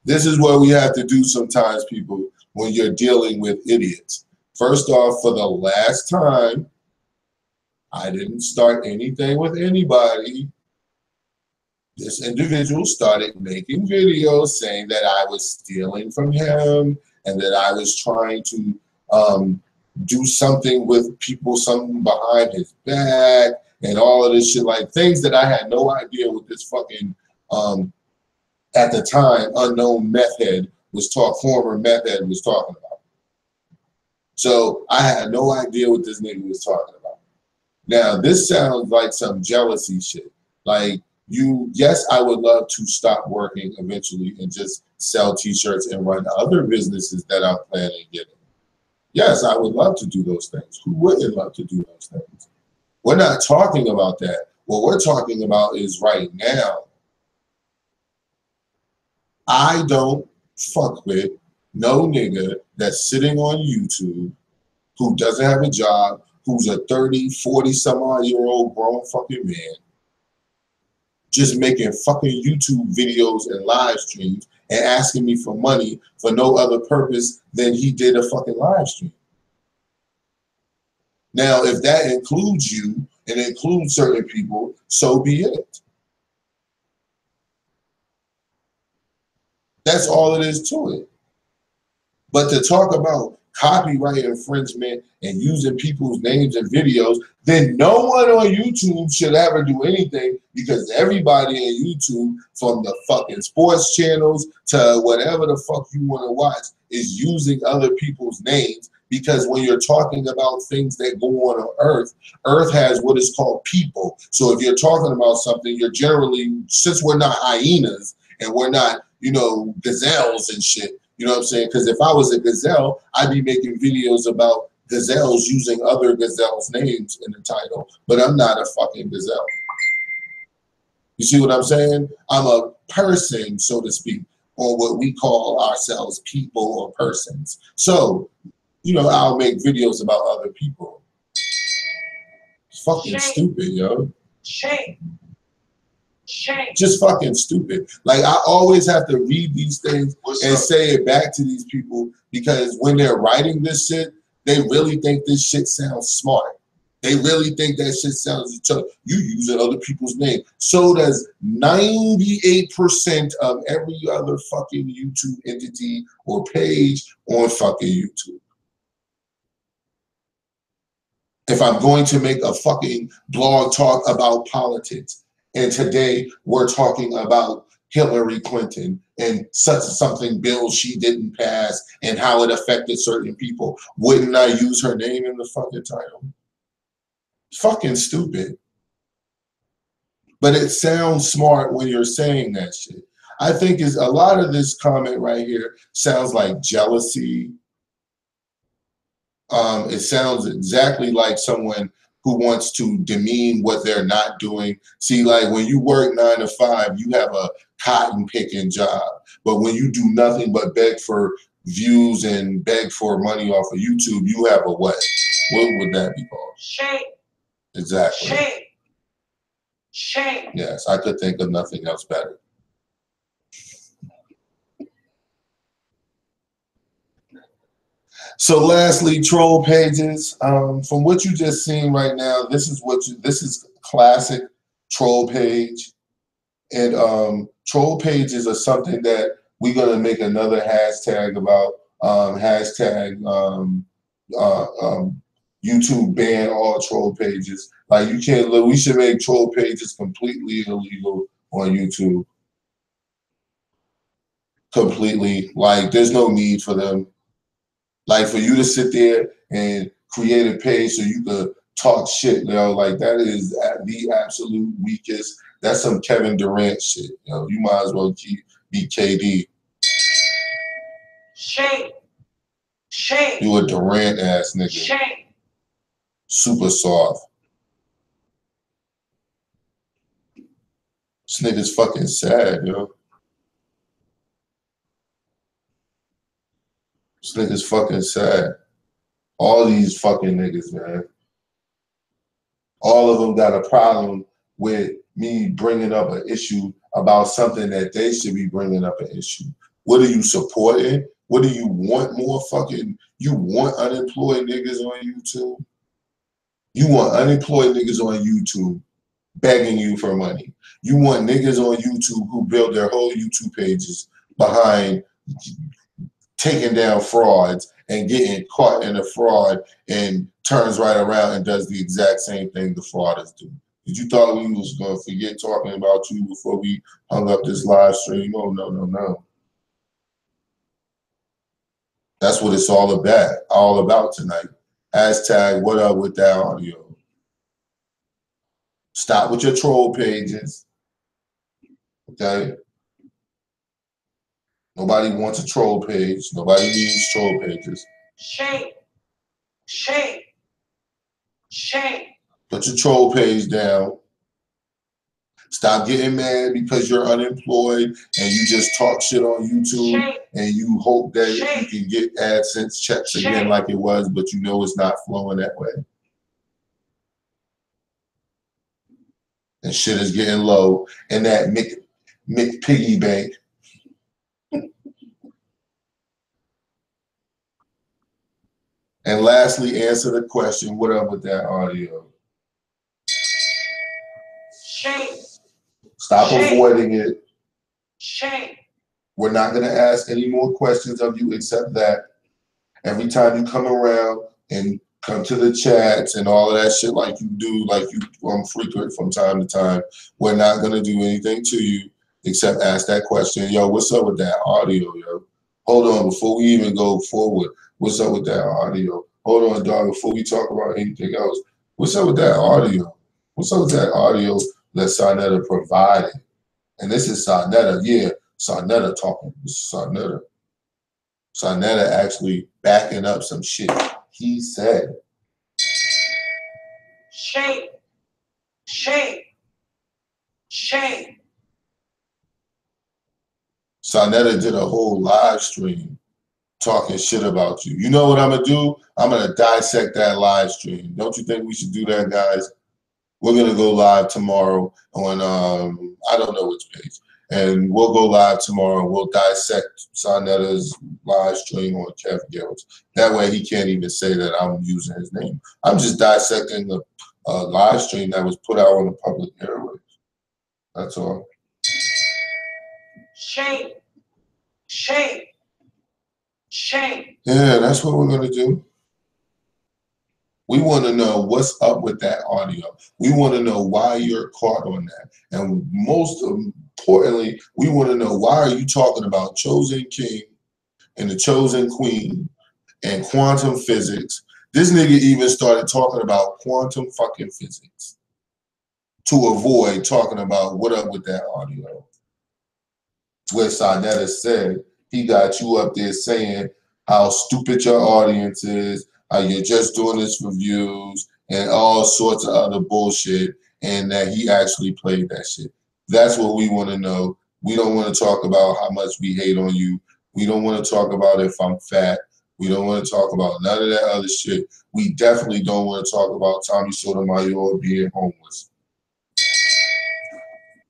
this is what we have to do sometimes, people, when you're dealing with idiots. First off, for the last time, I didn't start anything with anybody. This individual started making videos saying that I was stealing from him and that I was trying to do something with people, something behind his back and all of this shit, like things that I had no idea what this fucking, at the time, unknown meth head former meth head was talking about. So I had no idea what this nigga was talking about. Now, this sounds like some jealousy shit. Like, yes, I would love to stop working eventually and just sell t-shirts and run other businesses that I'm planning getting. Yes, I would love to do those things. Who wouldn't love to do those things? We're not talking about that. What we're talking about is right now. I don't fuck with no nigga that's sitting on YouTube who doesn't have a job, who's a 30, 40 some odd year old grown fucking man, just making fucking YouTube videos and live streams and asking me for money for no other purpose than he did a fucking live stream. Now, if that includes you and includes certain people, so be it. That's all it is to it. But to talk about copyright infringement and using people's names and videos, then no one on YouTube should ever do anything, because everybody on YouTube, from the fucking sports channels to whatever the fuck you want to watch, is using other people's names because when you're talking about things that go on Earth, Earth has what is called people. So if you're talking about something, you're generally, since we're not hyenas and we're not, you know, gazelles and shit, you know what I'm saying? Because if I was a gazelle, I'd be making videos about gazelles using other gazelles' names in the title, but I'm not a fucking gazelle. You see what I'm saying? I'm a person, so to speak, or what we call ourselves people or persons. So, you know, I'll make videos about other people. It's fucking stupid, yo. Shame. Shame. Just fucking stupid. Like, I always have to read these things and say it back to these people, because when they're writing this shit, they really think this shit sounds smart. They really think that shit sounds, you using other people's name. So does 98% of every other fucking YouTube entity or page on fucking YouTube. If I'm going to make a fucking blog talk about politics, and today we're talking about Hillary Clinton and such something bill she didn't pass and how it affected certain people, wouldn't I use her name in the fucking title? Fucking stupid. But it sounds smart when you're saying that shit. I think is a lot of this comment right here sounds like jealousy. It sounds exactly like someone who wants to demean what they're not doing. See, like when you work 9 to 5, you have a cotton picking job. But when you do nothing but beg for views and beg for money off of YouTube, you have a what? What would that be called? Shame. Exactly. Shame. Shame. Yes, I could think of nothing else better. So lastly, troll pages. From what you just seen right now, this is classic troll page. And troll pages are something that we're gonna make another hashtag about. Hashtag YouTube ban all troll pages. Like you can't look, we should make troll pages completely illegal on YouTube. Completely. Like there's no need for them. Like for you to sit there and create a page so you could talk shit, you know, like that is the absolute weakest. That's some Kevin Durant shit. You know, you might as well be KD. Shame. Shame. You a Durant ass nigga. Shame. Super soft. This nigga's fucking sad, yo. This nigga's fucking sad. All these fucking niggas, man. All of them got a problem with me bringing up an issue about something that they should be bringing up an issue. What are you supporting? What do you want more fucking? You want unemployed niggas on YouTube? You want unemployed niggas on YouTube begging you for money. You want niggas on YouTube who build their whole YouTube pages behind taking down frauds and getting caught in a fraud and turns right around and does the exact same thing the frauders do. Did you thought we was going to forget talking about you before we hung up this live stream? Oh, no, no, no. That's what it's all about tonight. Hashtag what up with that audio. Stop with your troll pages. Okay? Nobody wants a troll page. Nobody needs troll pages. Shame. Shame. Shame. Put your troll page down. Stop getting mad because you're unemployed and you just talk shit on YouTube. Shame. And you hope that Shame. you can get AdSense checks Shame. again like it was, but you know it's not flowing that way. And shit is getting low. And that Mick piggy bank. And lastly, answer the question, what up with that audio? Shame. Stop Shame. avoiding it. Shame. We're not going to ask any more questions of you except that. Every time you come around and come to the chats and all of that shit like you do, like you frequent from time to time, we're not going to do anything to you except ask that question. Yo, what's up with that audio, yo? Hold on, before we even go forward, What's up with that audio? Hold on, dog. Before we talk about anything else, what's up with that audio? What's up with that audio that Sarnetta provided? And this is Sarnetta. Yeah, Sarnetta talking. This is Sarnetta. Sarnetta actually backing up some shit he said. Shame. Shame. Shame. Sarnetta did a whole live stream talking shit about you. You know what I'm gonna do? I'm gonna dissect that live stream. Don't you think we should do that, guys? We're gonna go live tomorrow on I don't know which page, and we'll go live tomorrow and we'll dissect Sarnetta's live stream on Kev Gills. That way he can't even say that I'm using his name. I'm just dissecting the live stream that was put out on the public airwaves. That's all. Shame. Shame. Shame. Yeah, that's what we're gonna do. We want to know what's up with that audio. We want to know why you're caught on that. And most importantly, we want to know why are you talking about Chosen King and the Chosen Queen and quantum physics. This nigga even started talking about quantum fucking physics to avoid talking about what up with that audio. Where Sarnetta said he got you up there saying how stupid your audience is, how you're just doing this for views, and all sorts of other bullshit, and that he actually played that shit. That's what we want to know. We don't want to talk about how much we hate on you. We don't want to talk about if I'm fat. We don't want to talk about none of that other shit. We definitely don't want to talk about Tommy Sotomayor being homeless.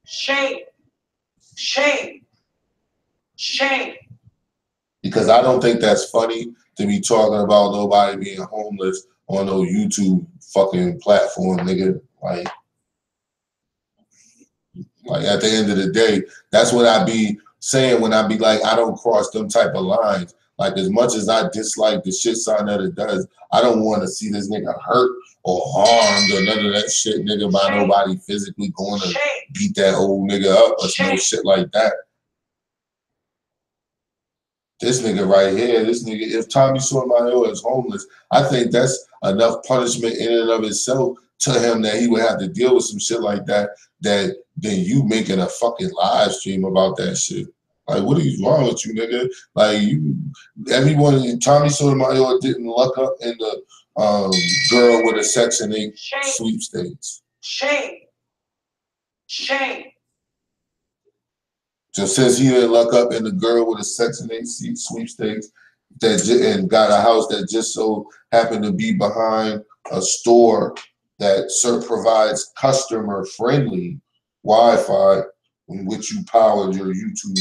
Shame. Shame. Shame. Because I don't think that's funny to be talking about nobody being homeless on no YouTube fucking platform, nigga. Like at the end of the day, that's what I be saying when I be like, I don't cross them type of lines. Like as much as I dislike the shit Sarnetta does, I don't want to see this nigga hurt or harmed or none of that shit, nigga, by nobody physically going to beat that old nigga up or no shit like that. This nigga right here, this nigga, if Tommy Sotomayor is homeless, I think that's enough punishment in and of itself to him that he would have to deal with some shit like that, that then you making a fucking live stream about that shit. Like, what is wrong with you, nigga? Like, everyone, Tommy Sotomayor didn't luck up in the girl with a Section 8 sweepstakes. Shame. Shame. So since he didn't luck up in the girl with a Section 8 sweepstakes and got a house that just so happened to be behind a store that provides customer-friendly Wi-Fi in which you powered your YouTube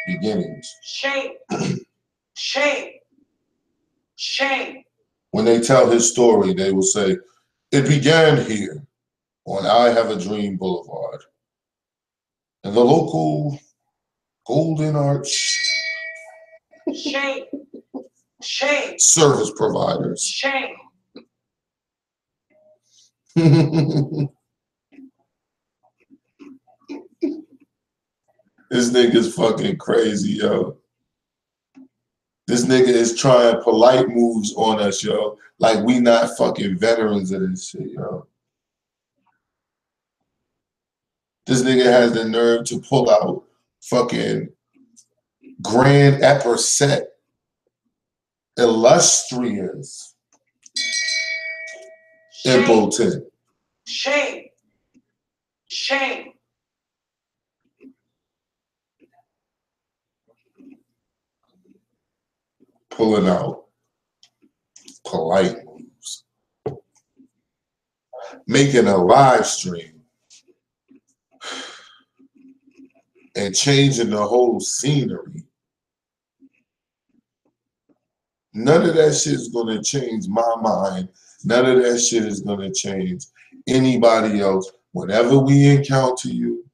beginnings. Shame. Shame. Shame. When they tell his story, they will say, it began here on I Have a Dream Boulevard. And the local Golden Arch Shame. Shame. service providers. Shame. This nigga's fucking crazy, yo. This nigga is trying polite moves on us, yo. Like we not fucking veterans of this shit, yo. This nigga has the nerve to pull out fucking Grand Epperset, illustrious, impotent. Shame. Shame. Pulling out polite moves. Making a live stream and changing the whole scenery. None of that shit is going to change my mind. None of that shit is going to change anybody else. Whenever we encounter you,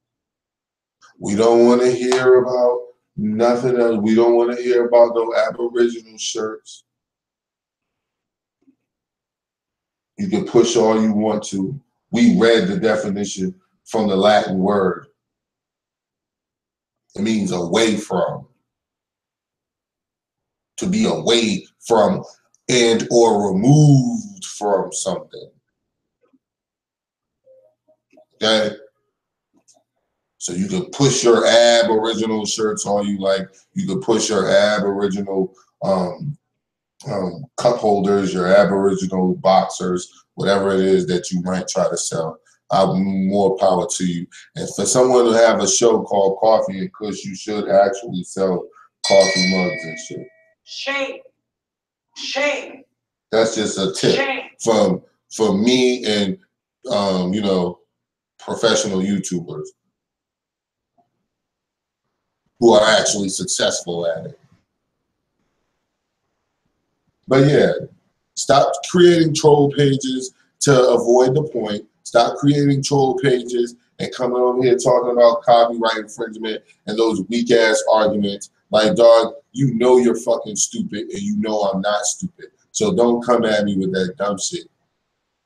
we don't want to hear about nothing else. We don't want to hear about no Aboriginal shirts. You can push all you want to. We read the definition from the Latin word. It means away from. To be away from and or removed from something. Okay? So you can push your Aboriginal shirts on you like. You can push your Aboriginal cup holders, your Aboriginal boxers, whatever it is that you might try to sell. More power to you. And for someone to have a show called Coffee and Kush, you should actually sell coffee mugs and shit. Shame. Shame. That's just a tip Shame. from me and you know, professional YouTubers who are actually successful at it. But yeah, stop creating troll pages to avoid the point. Stop creating troll pages and coming over here talking about copyright infringement and those weak ass arguments. Like, dog, you know you're fucking stupid and you know I'm not stupid. So don't come at me with that dumb shit.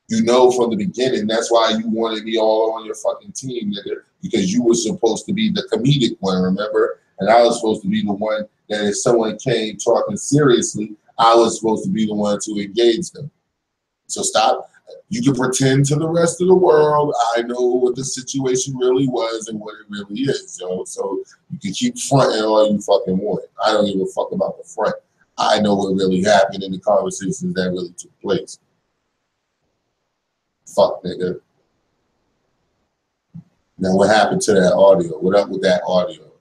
You know from the beginning, that's why you wanted me all on your fucking team, nigga, because you were supposed to be the comedic one, remember? And I was supposed to be the one that if someone came talking seriously, I was supposed to be the one to engage them. So stop. You can pretend to the rest of the world, I know what the situation really was and what it really is, yo. So you can keep fronting all you fucking want. I don't give a fuck about the front. I know what really happened in the conversations that really took place. Fuck, nigga. Now what happened to that audio? What up with that audio?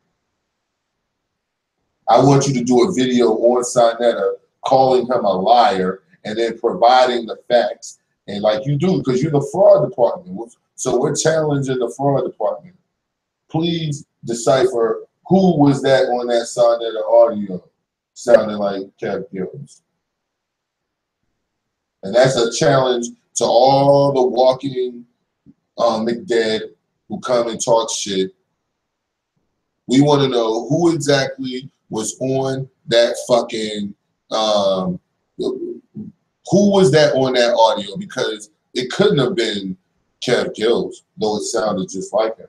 I want you to do a video on Sonetta calling him a liar and then providing the facts. And like you do, because you're the fraud department. So we're challenging the fraud department. Please decipher who was that on that Sonetta audio sounding like Kev Gills. And that's a challenge to all the walking McDead who come and talk shit. We want to know who exactly was on that fucking, who was that on that audio? Because it couldn't have been Kev Gills, though it sounded just like him.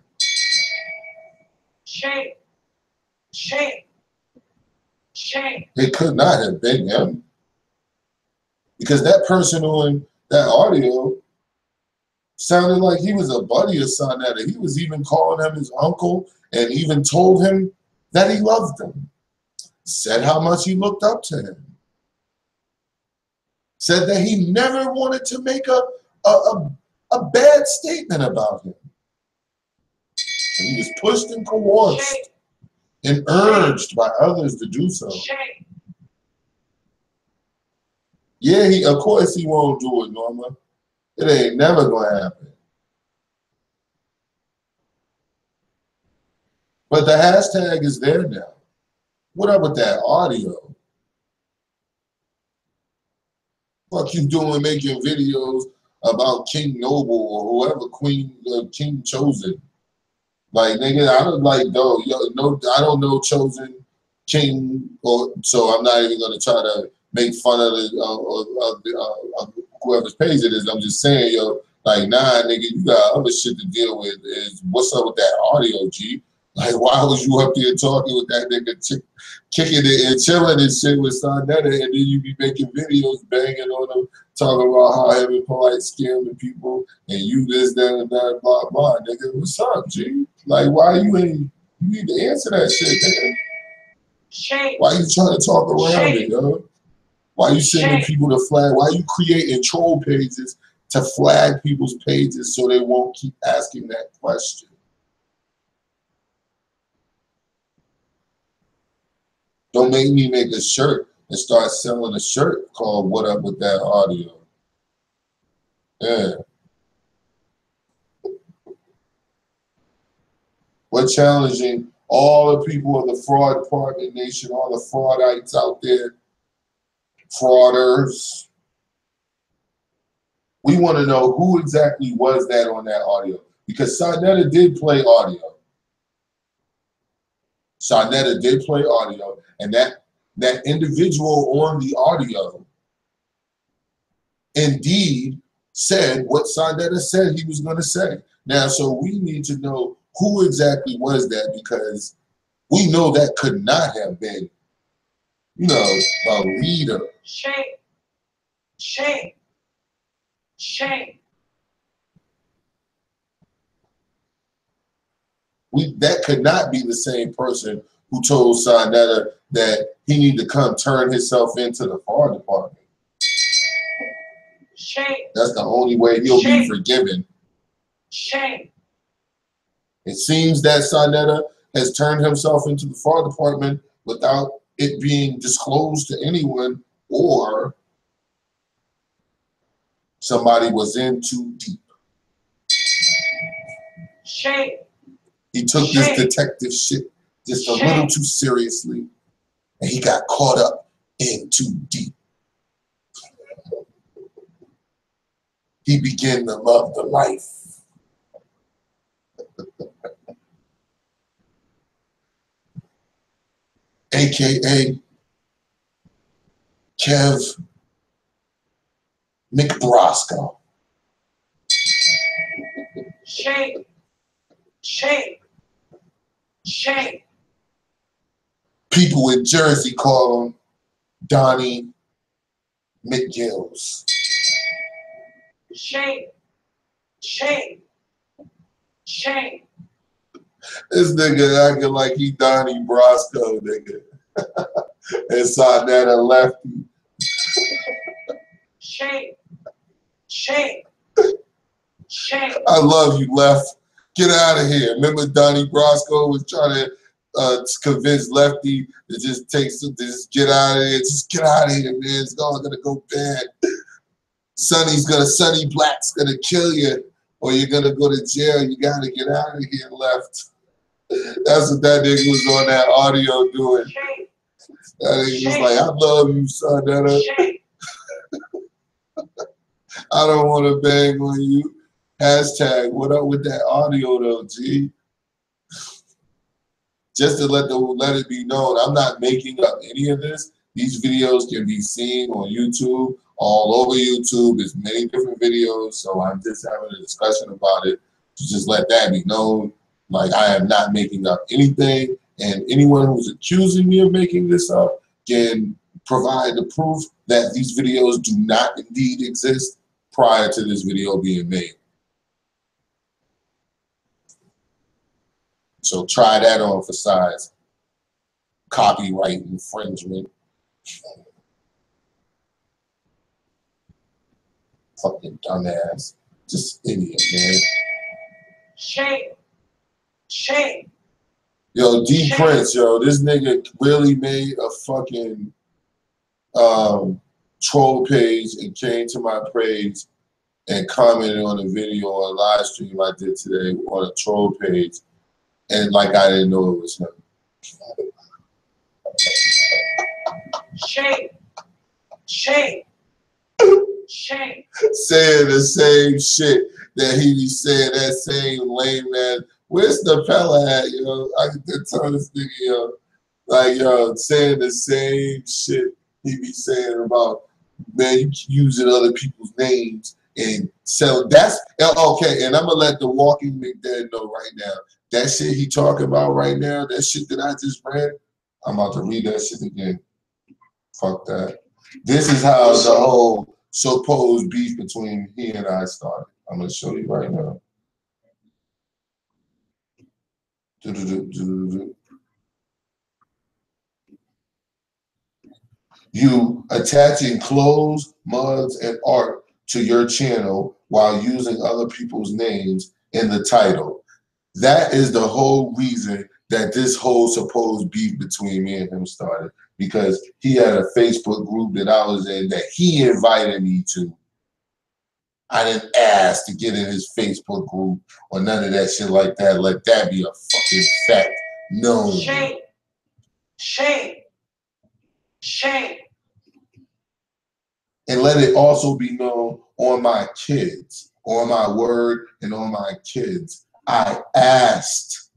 Shame. Shame. Shame. It could not have been him. Because that person on that audio sounded like he was a buddy of Sonetta. He was even calling him his uncle and even told him that he loved him. Said how much he looked up to him. Said that he never wanted to make a bad statement about him. And he was pushed and coerced and urged by others to do so. Yeah, of course he won't do it, Norma. It ain't never gonna happen. But the hashtag is there now. What up with that audio? Fuck you doing making videos about King Noble or whoever King Chosen. Like, nigga, I don't like, though, I don't know Chosen King, so I'm not even gonna try to make fun of whoever's page it is. I'm just saying, yo, like, nah, nigga, you got other shit to deal with. Is what's up with that audio, G? Like, why was you up there talking with that nigga, kicking it and chilling and shit with Sonetta, and then you be making videos banging on them, talking about how him and Polite scamming people, and you this, that, and that, blah, blah, nigga. What's up, G? Like, why you need to answer that shit, nigga? Shame. Why you trying to talk around it, yo? Why you sending people to flag? Why you creating troll pages to flag people's pages so they won't keep asking that question? Don't make me make a shirt and start selling a shirt called What Up With That Audio. Yeah. We're challenging all the people of the fraud department nation, all the fraudites out there, frauders. We want to know who exactly was that on that audio. Because Sonetta did play audio. Sonetta did play audio. And that individual on the audio indeed said what Sonetta said he was going to say. Now, so we need to know who exactly was that, because we know that could not have been, a leader shame, shame, shame, That could not be the same person who told Sarnetta that he need to come turn himself into the fire department. shame, That's the only way he'll be forgiven. shame, It seems that Sarnetta has turned himself into the fire department without it being disclosed to anyone, or somebody was in too deep. shame. He took this detective shit just a little too seriously, and he got caught up in too deep. He began to love the life. AKA Kev McBrosco. Shame, shame, shame. People in Jersey call him Donnie McGills. Shame, shame, shame. This nigga acting like he Donnie Brasco, nigga. And Sarnetta lefty. Shame, shame, shame. I love you, Left. Get out of here. Remember Donnie Brasco was trying to convince Lefty to just get out of here. Just get out of here, man. It's all gonna go bad. Sonny Black's gonna kill you, or you're gonna go to jail. You gotta get out of here, Left. That's what that nigga was on that audio doing. Shame, That nigga was like, I love you, Sarnetta. shame. I don't want to bang on you. Hashtag, what up with that audio though, G? Just to let it be known, I'm not making up any of this. These videos can be seen on YouTube, all over YouTube. There's many different videos, so I'm just having a discussion about it to just let that be known. Like, I am not making up anything, and anyone who's accusing me of making this up can provide the proof that these videos do not indeed exist prior to this video being made. So try that on for size. Copyright infringement. Fucking dumbass. Just idiot, man. Shame, shame. Yo, D Prince, yo, this nigga really made a fucking troll page and came to my page and commented on a video on a live stream I did today on a troll page. And like I didn't know it was him. Shame, shame, shame. Saying the same shit that he be saying, that same lame man. Where's the fella at, yo? I can tell this nigga, yo. Like, yo, saying the same shit he be saying about, man, you using other people's names and sell. That's okay. And I'm gonna let the Walking McDead know right now. That shit he talking about right now, that shit that I just read, I'm about to read that shit again. Fuck that. This is how the whole supposed beef between he and I started. I'm gonna show you right now. You attaching clothes, mugs, and art to your channel while using other people's names in the title. That is the whole reason that this whole supposed beef between me and him started, because he had a Facebook group that I was in that he invited me to. I didn't ask to get in his Facebook group or none of that shit like that. Let that be a fucking fact known. Shame, shame, shame. And let it also be known on my kids, on my word and on my kids. I asked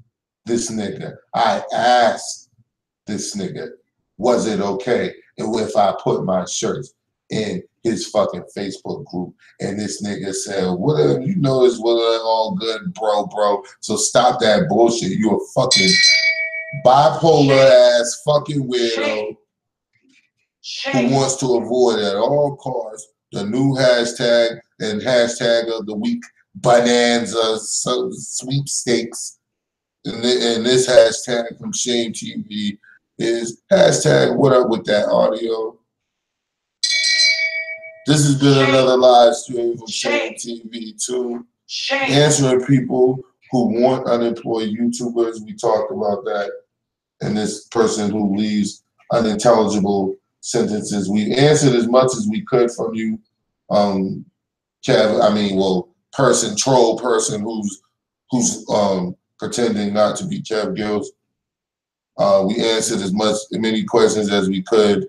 this nigga, was it okay if I put my shirts in his fucking Facebook group? And this nigga said, whatever, you know it's all good, bro. So stop that bullshit. You a fucking bipolar ass fucking weirdo. Shame. wants to avoid at all costs the new hashtag and hashtag of the week, bonanza sweepstakes. And this hashtag from Shame TV is hashtag what up with that audio. This has been another live stream from Shame TV too. Answering people who want unemployed YouTubers. We talked about that. And this person who leaves unintelligible sentences. We answered as much as we could from you, troll person who's pretending not to be Kev Gills. We answered many questions as we could.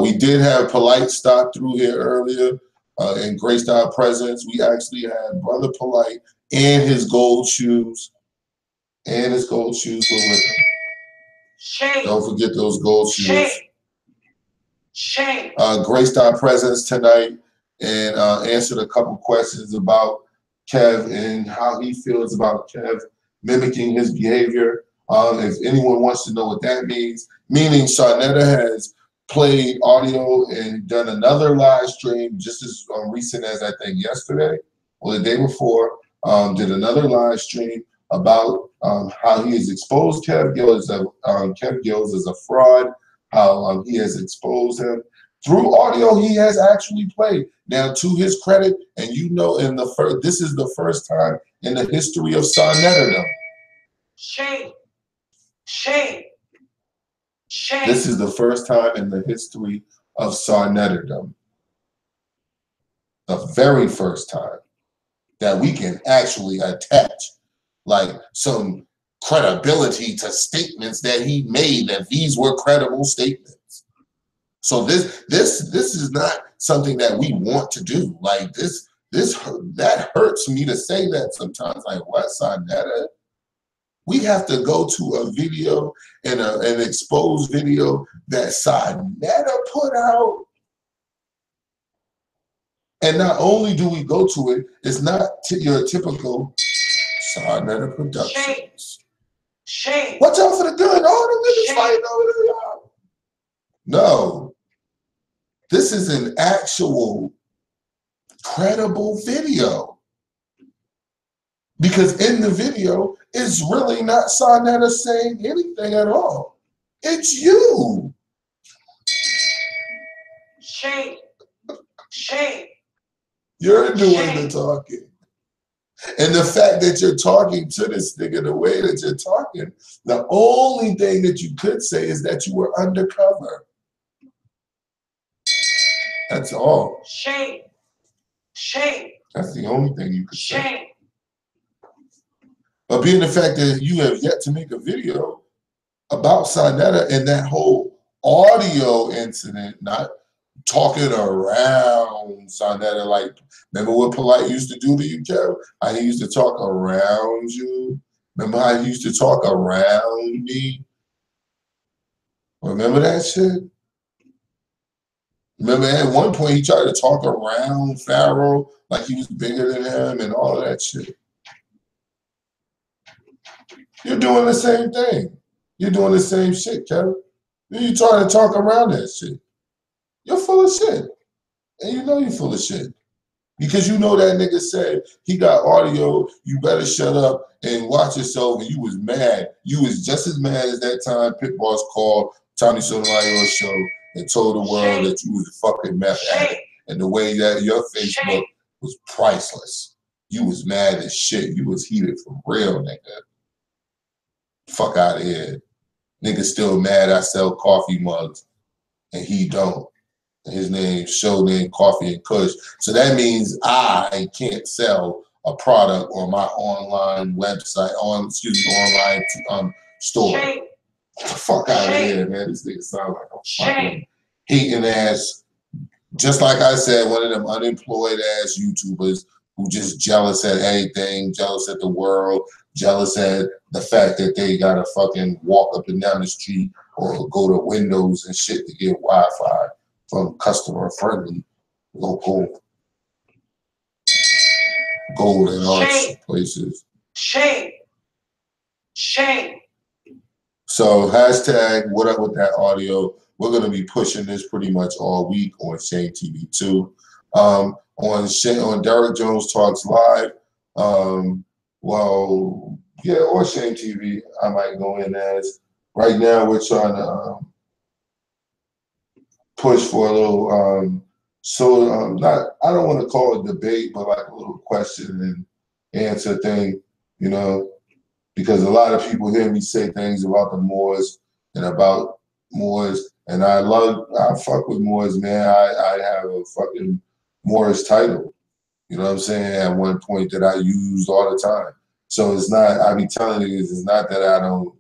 We did have Polite stop through here earlier and graced our presence. We actually had Brother Polite and his gold shoes. And his gold shoes were with him. Shame. Don't forget those gold shoes. Shame. Graced our presence tonight and answered a couple questions about Kev and how he feels about Kev mimicking his behavior. If anyone wants to know what that means, meaning Sarnetta has played audio and done another live stream just as recent as I think yesterday or the day before, did another live stream about how he has exposed Kev Gills as a fraud, how he has exposed him. Through audio, he has actually played. Now, to his credit, and this is the first time in the history of Sarnetterdom. Shame. Shame. Shame. This is the first time in the history of Sarnetterdom. The very first time that we can actually attach like some credibility to statements that he made, that these were credible statements. So this is not something that we want to do. Like that hurts me to say that sometimes. Like, what, Sarnetta? We have to go to a video and an exposed video that Sarnetta put out. And not only do we go to it, it's not your typical Sarnetta Productions. Shame. Watch out for the gun. Oh, the niggas fighting over there, y'all. No. This is an actual credible video. Because in the video, it's really not Sarnetta saying anything at all. It's you. Shame. Shame. You're doing the talking. And the fact that you're talking to this nigga the way that you're talking, the only thing that you could say is that you were undercover. That's all. Shame. Shame. That's the only thing you could say. Shame. But being the fact that you have yet to make a video about Sarnetta and that whole audio incident, not talking around Sarnetta, like, remember what Polite used to do to you, Kev? How he used to talk around you? Remember how he used to talk around me? Remember that shit? Remember at one point he tried to talk around Pharaoh like he was bigger than him and all of that shit. You're doing the same thing. You're doing the same shit, Kev. You're trying to talk around that shit. You're full of shit. And you know you're full of shit. Because you know that nigga said he got audio, you better shut up and watch yourself, and you was mad. You was just as mad as that time Pit Boss called Tommy Sotomayor's show and told the world that you was a fucking meth addict. And the way that your Facebook was priceless. You was mad as shit. You was heated for real, nigga. Fuck out of here. Nigga still mad I sell coffee mugs and he don't. His show name Coffee and Kush. So that means I can't sell a product on my online website, online store. Get the fuck out of here, man. This nigga sound like a fucking hating ass. Just like I said, one of them unemployed ass YouTubers who just jealous at everything, jealous at the world, jealous at the fact that they gotta fucking walk up and down the street or go to Windows and shit to get Wi-Fi from customer-friendly local gold and arts places. Shame. So hashtag what up with that audio. we're going to be pushing this pretty much all week on Shane TV too. On Derek Jones Talks Live, well, yeah, or Shane TV, I might go in as. Right now, we're trying to push for a little, not, I don't want to call it debate, but like a little question and answer thing, you know, because a lot of people hear me say things about the Moors and about Moors, and I fuck with Moors, man. I have a fucking Moors title, you know what I'm saying, at one point that I used all the time. So it's not, I be telling niggas, it's not that I don't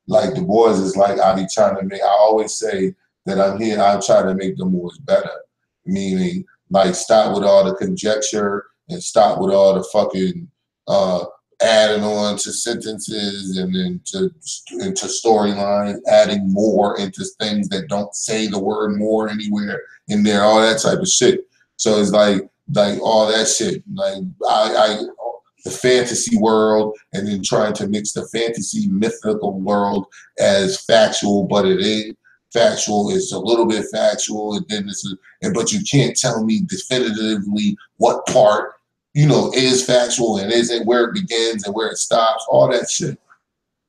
like the Moors, it's like I be trying to make, I always say that I'm trying to make the Moors better. Meaning, like, stop with all the conjecture and stop with all the fucking adding on to sentences and then into storylines, adding more into things that don't say the word more anywhere in there, all that type of shit. So it's like all that shit. Like the fantasy world, and then trying to mix the fantasy mythical world as factual, but it ain't factual. It's a little bit factual, and then but you can't tell me definitively what part, you know, is factual and isn't, where it begins and where it stops, all that shit.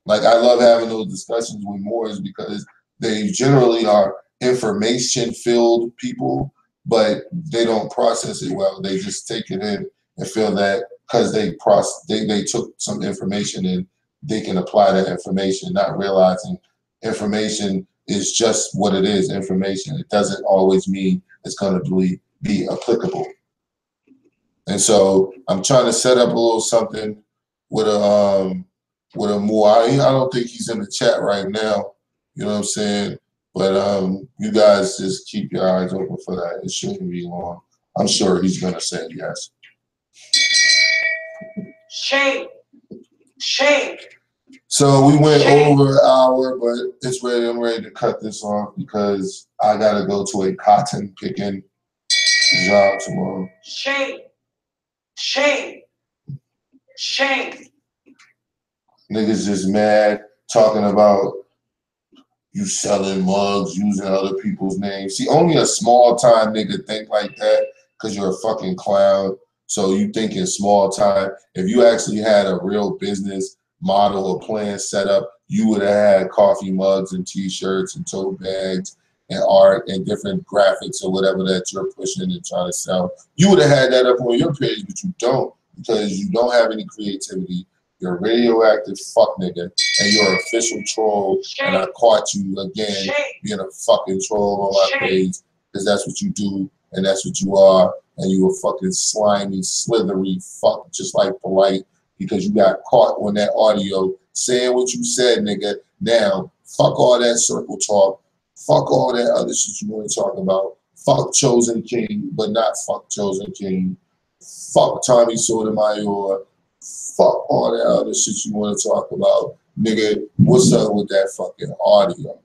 Like, I love having those discussions with Moors because they generally are information-filled people, but they don't process it well. They just take it in and feel that because they took some information and they can apply that information, not realizing information is just what it is, information. It doesn't always mean it's going to be applicable. And so I'm trying to set up a little something with a Moor. I don't think he's in the chat right now. You know what I'm saying? But you guys just keep your eyes open for that. It shouldn't be long. I'm sure he's gonna say yes. Shame. Shame. So we went over an hour, but it's ready. I'm ready to cut this off because I gotta go to a cotton picking job tomorrow. Shame. Shame. Shame. Niggas just mad talking about you selling mugs, using other people's names. See, only a small time nigga think like that because you're a fucking clown. So you think in small time. If you actually had a real business model or plan set up, you would have had coffee mugs and t-shirts and tote bags and art and different graphics or whatever that you're pushing and trying to sell. You would have had that up on your page, but you don't because you don't have any creativity. You're a radioactive fuck nigga, and you're an official troll, and I caught you again being a fucking troll on my page, because that's what you do, and that's what you are, and you a fucking slimy, slithery fuck, just like Polite, because you got caught on that audio saying what you said, nigga. Now, fuck all that circle talk, fuck all that other shit you want to talk about, fuck Chosen King, but not fuck Chosen King, fuck Tommy Sotomayor, fuck all that other shit you want to talk about. Nigga, what's up with that fucking audio?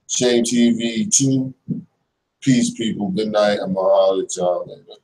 Shame TV 2. Peace, people. Good night. I'm going to holler at y'all later.